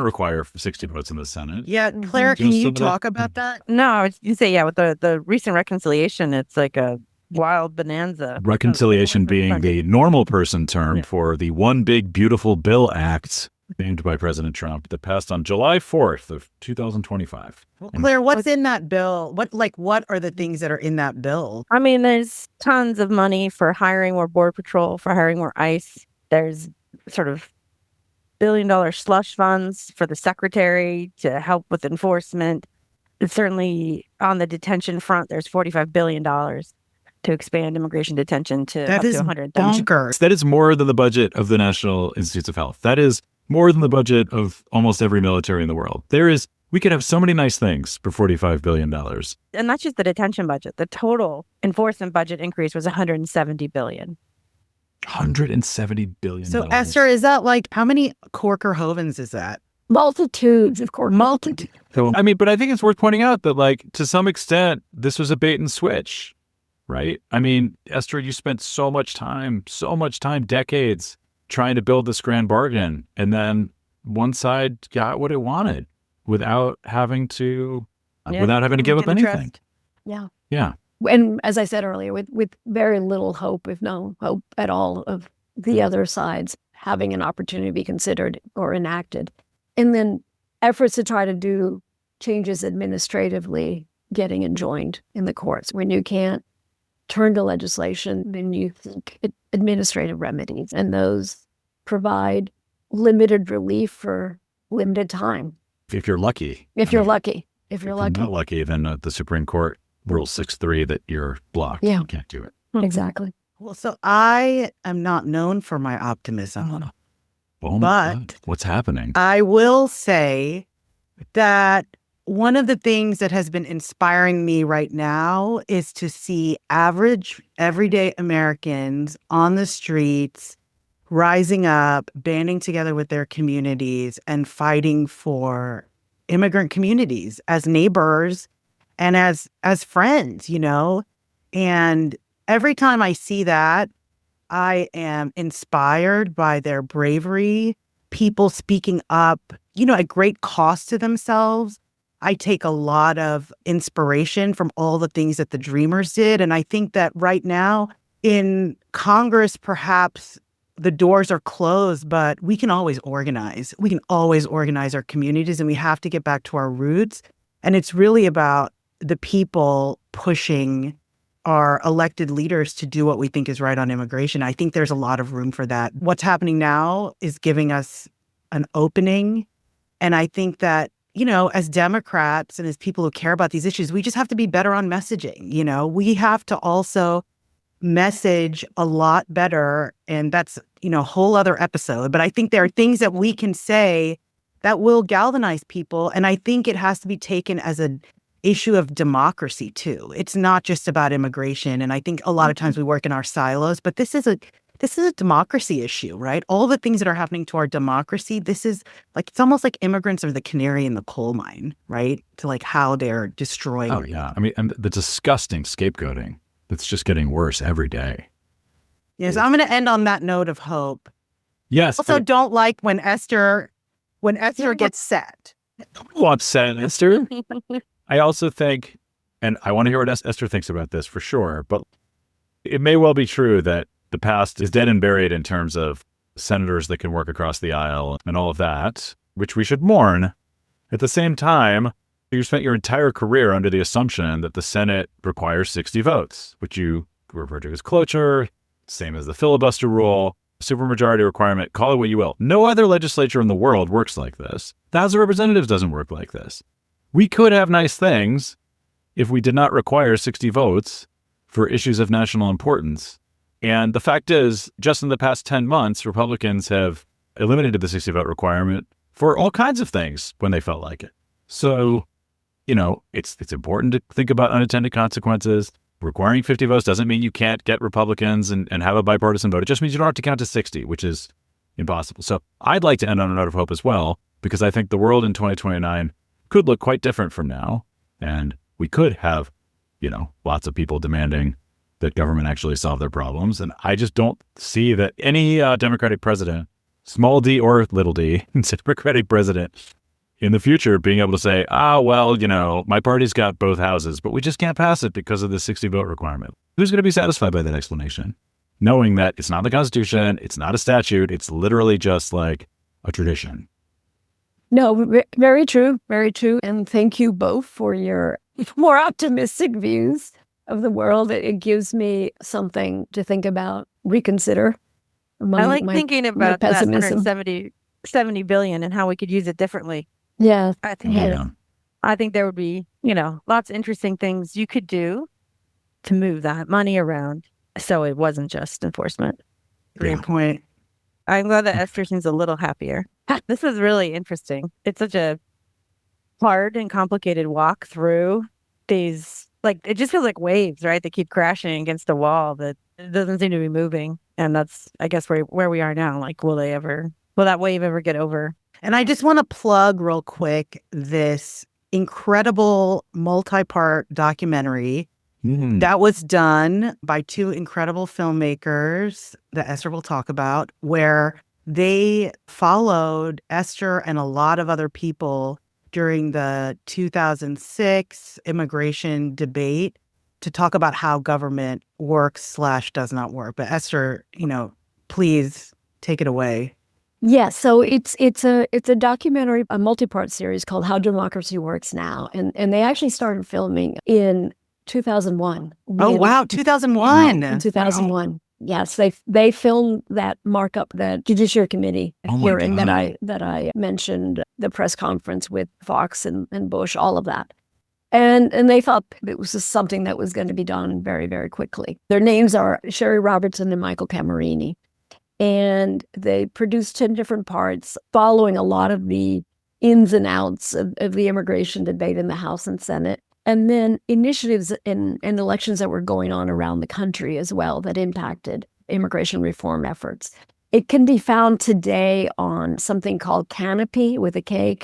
require 60 votes in the Senate. Yeah, Claire, can you talk about that? No, you say, with the recent reconciliation, it's like a wild bonanza. Reconciliation being the normal person term for the One Big Beautiful Bill Act named by President Trump that passed on July 4th of 2025. Well, Claire, what's in that bill? What are the things that are in that bill? There's tons of money for hiring more Border Patrol, for hiring more ICE. There's sort of billion-dollar slush funds for the secretary to help with enforcement. It's certainly on the detention front, there's $45 billion to expand immigration detention to up to 100,000. Bonkers. That is more than the budget of the National Institutes of Health. That is more than the budget of almost every military in the world. We could have so many nice things for $45 billion. And that's just the detention budget. The total enforcement budget increase was $170 billion. $170 billion. So, Esther, is that like, how many Corker Hovens is that? Multitudes, of course. Multitudes. So, but I think it's worth pointing out that, to some extent, this was a bait and switch, right? Esther, you spent so much time, decades, trying to build this grand bargain, and then one side got what it wanted without having to give up anything. Yeah. And as I said earlier, with very little hope, if no hope at all, of the other sides having an opportunity to be considered or enacted. And then efforts to try to do changes administratively getting enjoined in the courts. When you can't turn to legislation, then you think administrative remedies, and those provide limited relief for limited time. If you're lucky. If you're not lucky, then the Supreme Court rules 6-3 that you're blocked. Yeah. You can't do it. Exactly. Well, so I am not known for my optimism. Oh, but what's happening? I will say that one of the things that has been inspiring me right now is to see average, everyday Americans on the streets rising up, banding together with their communities and fighting for immigrant communities as neighbors and as friends, And every time I see that, I am inspired by their bravery, people speaking up, at great cost to themselves. I take a lot of inspiration from all the things that the Dreamers did. And I think that right now in Congress, perhaps the doors are closed, but we can always organize. We can always organize our communities, and we have to get back to our roots. And it's really about the people pushing our elected leaders to do what we think is right on immigration. I think there's a lot of room for that. What's happening now is giving us an opening. And I think that, as Democrats and as people who care about these issues, we just have to be better on messaging. We have to also message a lot better. And that's, a whole other episode. But I think there are things that we can say that will galvanize people. And I think it has to be taken as an issue of democracy, too. It's not just about immigration. And I think a lot of times we work in our silos, but this is a democracy issue, right? All the things that are happening to our democracy, this is it's almost like immigrants are the canary in the coal mine, right? To how they're destroying. Oh, yeah. I mean, and the disgusting scapegoating that's just getting worse every day. Yes, I'm going to end on that note of hope. Yes. Also, don't like when Esther gets set. I'm upset, Esther. I also think, and I want to hear what Esther thinks about this for sure, but it may well be true that the past is dead and buried in terms of senators that can work across the aisle and all of that, which we should mourn. At the same time, you spent your entire career under the assumption that the Senate requires 60 votes, which you refer to as cloture, same as the filibuster rule, supermajority requirement, call it what you will. No other legislature in the world works like this. The House of Representatives doesn't work like this. We could have nice things if we did not require 60 votes for issues of national importance. And the fact is, just in the past 10 months, Republicans have eliminated the 60 vote requirement for all kinds of things when they felt like it. So, it's important to think about unintended consequences. Requiring 50 votes doesn't mean you can't get Republicans and have a bipartisan vote. It just means you don't have to count to 60, which is impossible. So I'd like to end on a note of hope as well, because I think the world in 2029 could look quite different from now. And we could have, lots of people demanding that government actually solve their problems. And I just don't see that any Democratic president, small d or little d, Democratic president in the future being able to say, my party's got both houses, but we just can't pass it because of the 60 vote requirement. Who's going to be satisfied by that explanation? Knowing that it's not the Constitution, it's not a statute, it's literally just like a tradition. No, very true, very true. And thank you both for your more optimistic views of the world. It gives me something to think about, reconsider. I like thinking about that 170 billion and how we could use it differently. Yeah. I think there would be, lots of interesting things you could do to move that money around so it wasn't just enforcement. Great point. I'm glad that Esther seems a little happier. This is really interesting. It's such a hard and complicated walk through these, it just feels like waves, right? They keep crashing against the wall that it doesn't seem to be moving. And that's, I guess, where we are now. Will that wave ever get over? And I just want to plug real quick this incredible multi-part documentary that was done by two incredible filmmakers that Esther will talk about, where they followed Esther and a lot of other people during the 2006 immigration debate to talk about how government works/does not work. But Esther, please take it away. Yeah, so it's a documentary, a multi-part series called How Democracy Works Now. And they actually started filming in 2001. Oh, wow, 2001. In 2001. Wow. Yes, they filmed that markup, that Judiciary Committee hearing that I mentioned, the press conference with Fox and Bush, all of that. And they thought it was just something that was going to be done very, very quickly. Their names are Sherry Robertson and Michael Camerini. And they produced 10 different parts following a lot of the ins and outs of the immigration debate in the House and Senate. And then initiatives and elections that were going on around the country as well that impacted immigration reform efforts. It can be found today on something called Canopy with a K,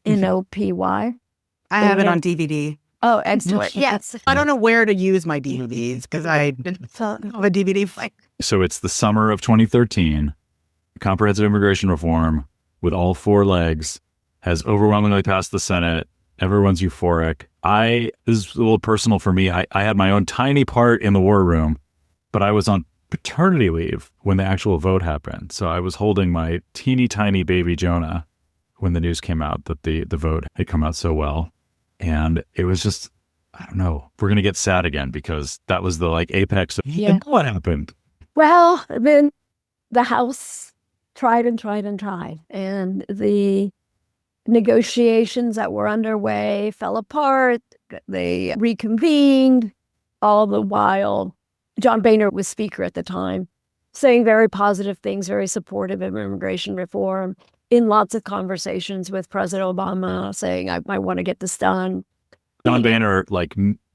Kanopy. I have it on DVD. Oh, excellent. Yes. I don't know where to use my DVDs because I didn't have a DVD player. So it's the summer of 2013. Comprehensive immigration reform with all four legs has overwhelmingly passed the Senate. Everyone's euphoric. This is a little personal for me. I had my own tiny part in the war room, but I was on paternity leave when the actual vote happened. So I was holding my teeny tiny baby Jonah when the news came out that the vote had come out so well. And it was just, I don't know, we're going to get sad again because that was the apex of what happened. Well, then the House tried and tried and tried. And the negotiations that were underway fell apart. They reconvened. All the while, John Boehner was Speaker at the time, saying very positive things, very supportive of immigration reform, in lots of conversations with President Obama, saying, I want to get this done. John Boehner,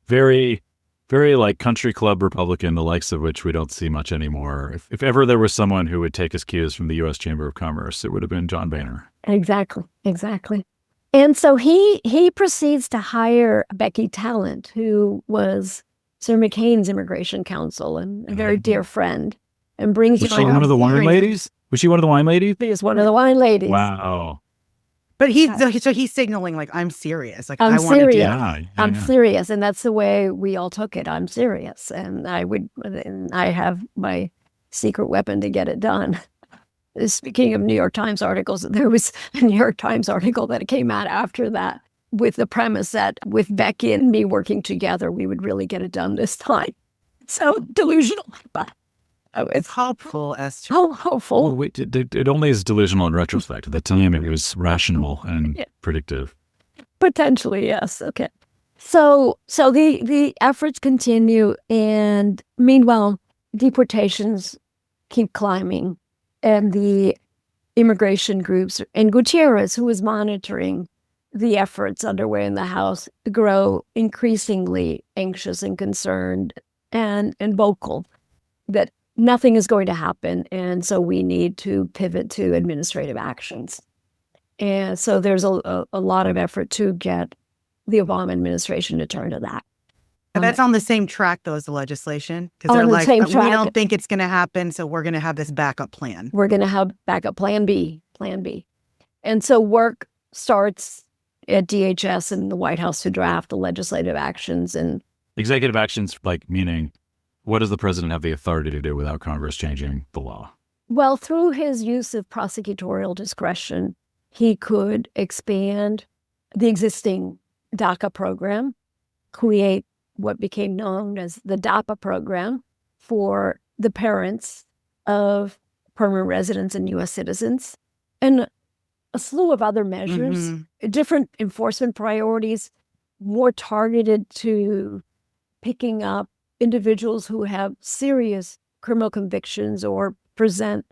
very, very country club Republican, the likes of which we don't see much anymore. If ever there was someone who would take his cues from the U.S. Chamber of Commerce, it would have been John Boehner. Exactly. And so he proceeds to hire Becky Talent, who was Sir McCain's immigration counsel and a very dear friend, and brings Was she one of the wine ladies? Was she one of the wine ladies? She is one of the wine ladies. Wow. But he's signaling I'm serious. I'm I want to do serious. I'm serious, and that's the way we all took it. I'm serious, and I have my secret weapon to get it done. Speaking of New York Times articles, there was a New York Times article that came out after that with the premise that with Becky and me working together, we would really get it done this time. So delusional, but it's hopeful, Esther. Oh, hopeful. Well, it only is delusional in retrospect. At the time, it was rational and predictive. Potentially, yes. Okay. So the efforts continue, and meanwhile, deportations keep climbing, and the immigration groups and Gutierrez, who was monitoring the efforts underway in the House, grow increasingly anxious and concerned and vocal that nothing is going to happen, and so we need to pivot to administrative actions. And so there's a lot of effort to get the Obama administration to turn to that. And that's on the same track, though, as the legislation? Because they're like, we don't think it's going to happen, so we're going to have this backup plan. We're going to have backup plan B. And so work starts at DHS and the White House to draft the legislative actions. And executive actions, meaning, what does the president have the authority to do without Congress changing the law? Well, through his use of prosecutorial discretion, he could expand the existing DACA program, create what became known as the DAPA program for the parents of permanent residents and U.S. citizens, and a slew of other measures, different enforcement priorities, more targeted to picking up individuals who have serious criminal convictions or present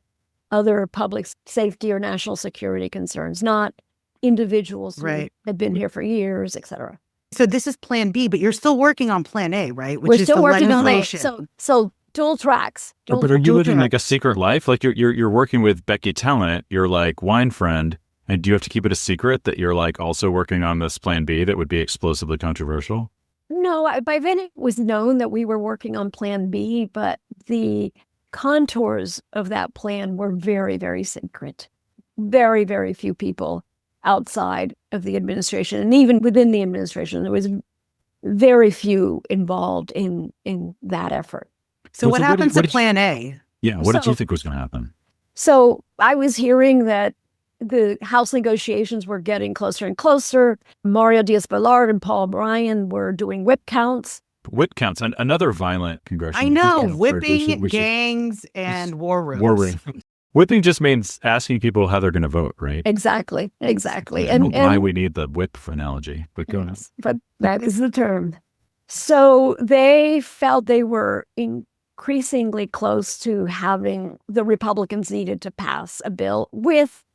other public safety or national security concerns, not individuals who have been here for years, et cetera. So this is Plan B, but you're still working on Plan A, right? We're still working on it. So dual tracks. But are you living a secret life? You're working with Becky Talent, your wine friend, and do you have to keep it a secret that you're also working on this Plan B that would be explosively controversial? No, by then it was known that we were working on Plan B, but the contours of that plan were very, very secret. Very, very few people outside of the administration, and even within the administration, there was very few involved in that effort. So what happens to Plan A? Yeah, what did you think was going to happen? So I was hearing that the House negotiations were getting closer and closer. Mario Diaz-Balart and Paul Bryan were doing whip counts. Whip counts, another violent congressional. I know, whipping, gangs, and war rooms. War room. Whipping just means asking people how they're going to vote, right? Exactly. I don't know why we need the whip analogy, but go ahead. But that is the term. So they felt they were increasingly close to having the Republicans needed to pass a bill with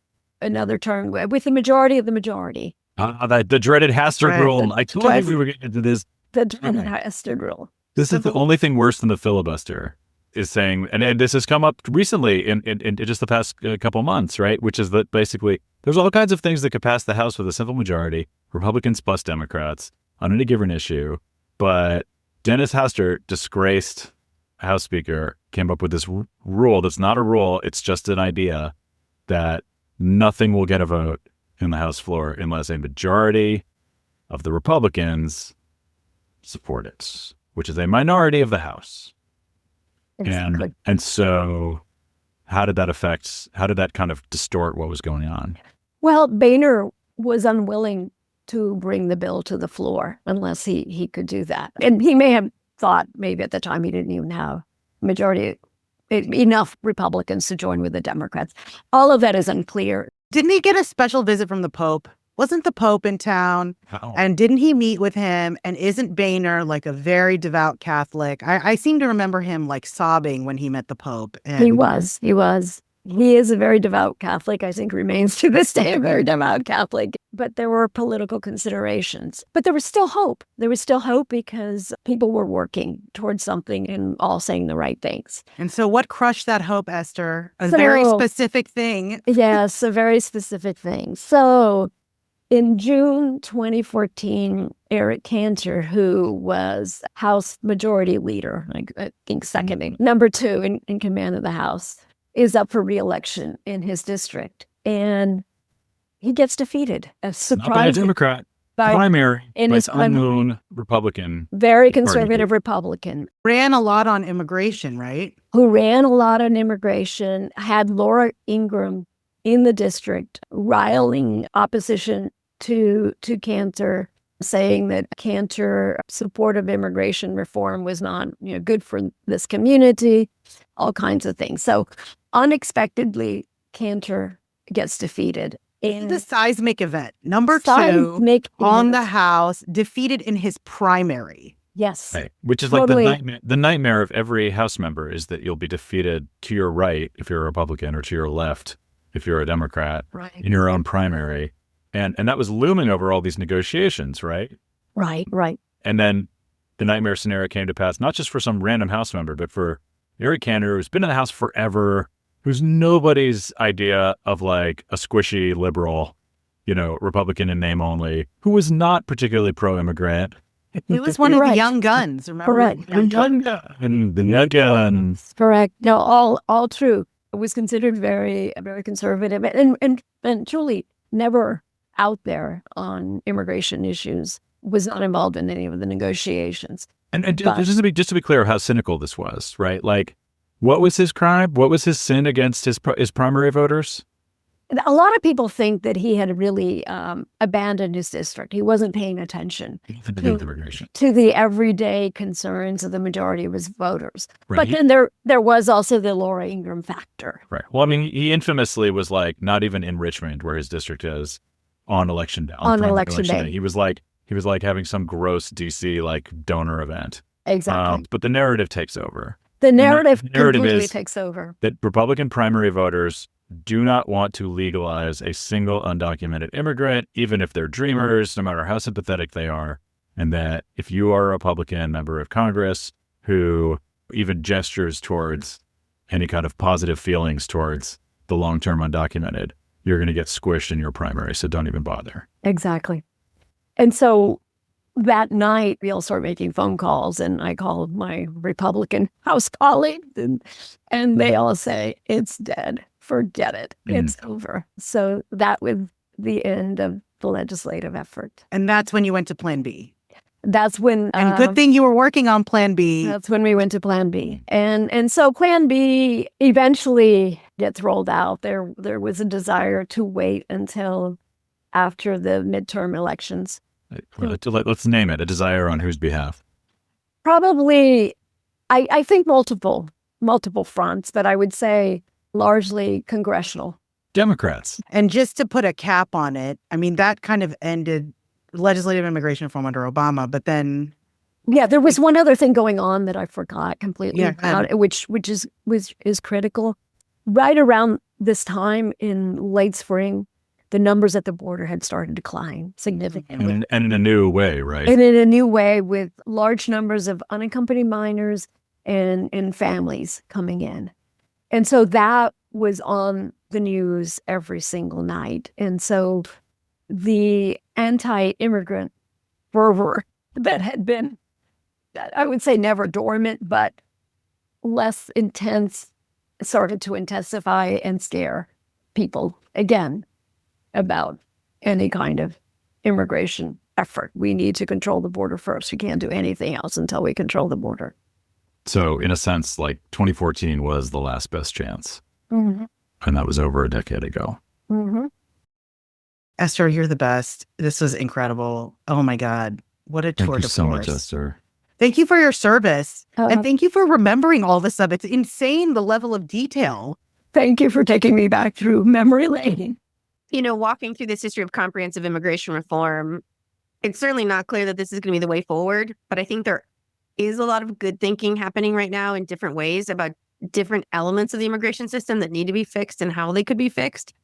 another term, with the majority of the majority. The dreaded Hastert rule. I told you we were getting into this. The dreaded Hastert rule. This is the only thing worse than the filibuster. Is saying, and this has come up recently in just the past couple months, right? Which is that basically there's all kinds of things that could pass the House with a simple majority, Republicans plus Democrats, on any given issue. But Dennis Hastert, disgraced House Speaker, came up with this rule that's not a rule, it's just an idea, that nothing will get a vote in the House floor unless a majority of the Republicans support it, which is a minority of the House. Exactly. And so how did that kind of distort what was going on? Well, Boehner was unwilling to bring the bill to the floor unless he could do that. And he may have thought maybe at the time he didn't even have majority, enough Republicans to join with the Democrats. All of that is unclear. Didn't he get a special visit from the Pope? Wasn't the Pope in town? How? And didn't he meet with him? And isn't Boehner like a very devout Catholic? I seem to remember him like sobbing when he met the Pope. And He was. He is a very devout Catholic. I think remains to this day a very devout Catholic. But there were political considerations. But there was still hope. There was still hope because people were working towards something and all saying the right things. And so what crushed that hope, Esther? A very specific thing. Yes, a very specific thing. So in June 2014, Eric Cantor, who was House Majority Leader, I think second, number 2 in command of the House, is up for re-election in his district. And he gets defeated. A Not by a surprise. Democrat. By- Primary. in by his an unknown Republican. very Party. conservative Republican Ran a lot on immigration, right? who ran a lot on immigration, had Laura Ingraham in the district riling opposition to Cantor, saying that Cantor support of immigration reform was not good for this community, all kinds of things. So unexpectedly, Cantor gets defeated. In the seismic event, number 2 Seismic on the event. House, defeated in his primary. Yes. Right. Which is Totally. like the nightmare of every House member is that you'll be defeated to your right if you're a Republican or to your left if you're a Democrat Right. in your own primary. And that was looming over all these negotiations, right? Right. And then the nightmare scenario came to pass, not just for some random House member, but for Eric Cantor, who's been in the House forever, who's nobody's idea of like a squishy liberal, Republican in name only, who was not particularly pro-immigrant. He was one of the Correct. young guns, remember? Correct. The young guns. And the young guns. Correct. No, all true. It was considered very, very conservative and truly never out there on immigration issues, was not involved in any of the negotiations. And But- just to be clear how cynical this was, right? Like, what was his crime? What was his sin against his primary voters? A lot of people think that he had really abandoned his district. He wasn't paying attention Nothing to do with immigration. to the everyday concerns of the majority of his voters. Right. But then there was also the Laura Ingraham factor. Right. Well, I mean, he infamously was like not even in Richmond, where his district is, on election day. On election day. He was like having some gross DC like donor event. Exactly. But the narrative takes over. The narrative narrative completely is- takes over. That Republican primary voters do not want to legalize a single undocumented immigrant, even if they're dreamers, no matter how sympathetic they are. And that if you are a Republican member of Congress who even gestures towards any kind of positive feelings towards the long-term undocumented, you're going to get squished in your primary. So don't even bother. Exactly. And so that night, we all started making phone calls, and I called my Republican House colleagues, and they all say, it's dead. Forget it. It's over. So that was the end of the legislative effort. And that's when you went to Plan B. That's when... And good thing you were working on Plan B. That's when we went to Plan B. And so Plan B eventually gets rolled out. There was a desire to wait until after the midterm elections. Let's name it. A desire on whose behalf? Probably, I think multiple fronts, but I would say largely congressional. Democrats. And just to put a cap on it, I mean, that kind of ended legislative immigration reform under Obama, but then... Yeah, there was one other thing going on that I forgot completely Yeah, about, which is critical. Right around this time in late spring, the numbers at the border had started to decline significantly. And in a new way, right? And in a new way, with large numbers of unaccompanied minors and families coming in. And so that was on the news every single night. And so the anti-immigrant fervor that had been, I would say never dormant, but less intense, started to intensify and scare people again about any kind of immigration effort. We need to control the border first. We can't do anything else until we control the border. So in a sense, like 2014 was the last best chance. Mm-hmm. And that was over a decade ago. Mm-hmm. Esther, you're the best. This was incredible. Oh my God. What a tour Thank you de so force. much, Esther. Thank you for your service. Uh-huh. And thank you for remembering all this stuff. It's insane, the level of detail. Thank you for taking me back through memory lane. You know, walking through this history of comprehensive immigration reform, it's certainly not clear that this is going to be the way forward, but I think there is a lot of good thinking happening right now in different ways about different elements of the immigration system that need to be fixed and how they could be fixed.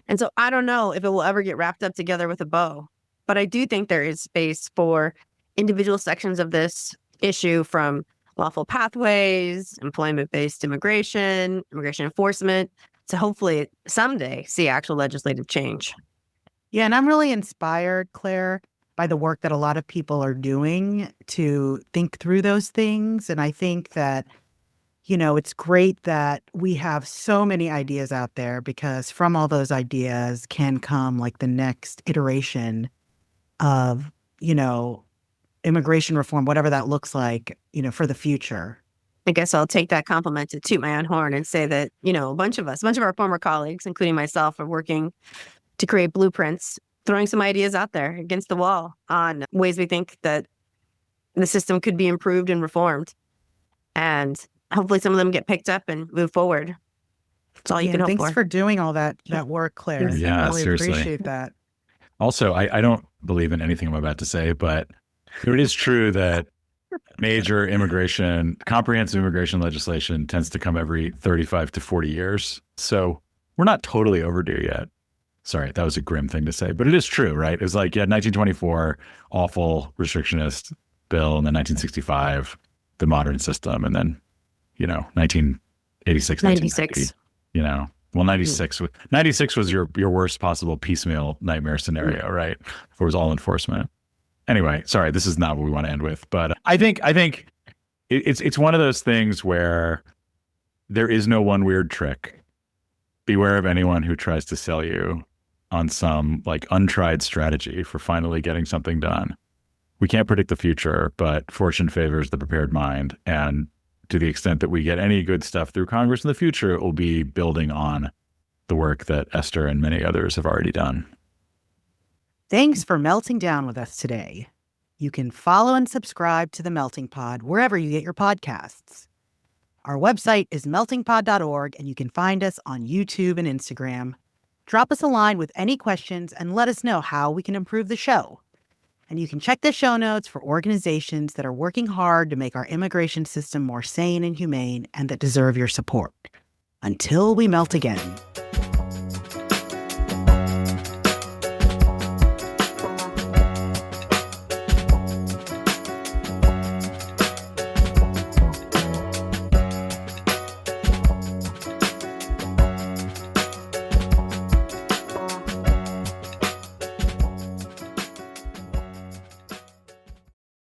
And so I don't know if it will ever get wrapped up together with a bow, but I do think there is space for individual sections of this issue, from lawful pathways, employment-based immigration, immigration enforcement, to hopefully someday see actual legislative change. Yeah, and I'm really inspired, Claire, by the work that a lot of people are doing to think through those things. And I think that, you know, it's great that we have so many ideas out there, because from all those ideas can come like the next iteration of, you know, immigration reform, whatever that looks like, you know, for the future. I guess I'll take that compliment to toot my own horn and say that, you know, a bunch of our former colleagues, including myself, are working to create blueprints, throwing some ideas out there against the wall on ways we think that the system could be improved and reformed. And hopefully some of them get picked up and move forward. That's all you can hope thanks for. for doing all that work, Claire. Yeah, I really seriously. appreciate that. Also, I don't believe in anything I'm about to say, but it is true that major comprehensive immigration legislation tends to come every 35 to 40 years. So we're not totally overdue yet. Sorry, that was a grim thing to say, but it is true, right? It's like, 1924, awful restrictionist bill, and then 1965, the modern system, and then, 1986, 96. 96 was your worst possible piecemeal nightmare scenario, right? It was all enforcement. Anyway, sorry, this is not what we want to end with, but I think it's one of those things where there is no one weird trick. Beware of anyone who tries to sell you on some like untried strategy for finally getting something done. We can't predict the future, but fortune favors the prepared mind. And to the extent that we get any good stuff through Congress in the future, it will be building on the work that Esther and many others have already done. Thanks for melting down with us today. You can follow and subscribe to The Melting Pod wherever you get your podcasts. Our website is meltingpod.org, and you can find us on YouTube and Instagram. Drop us a line with any questions and let us know how we can improve the show. And you can check the show notes for organizations that are working hard to make our immigration system more sane and humane and that deserve your support. Until we melt again.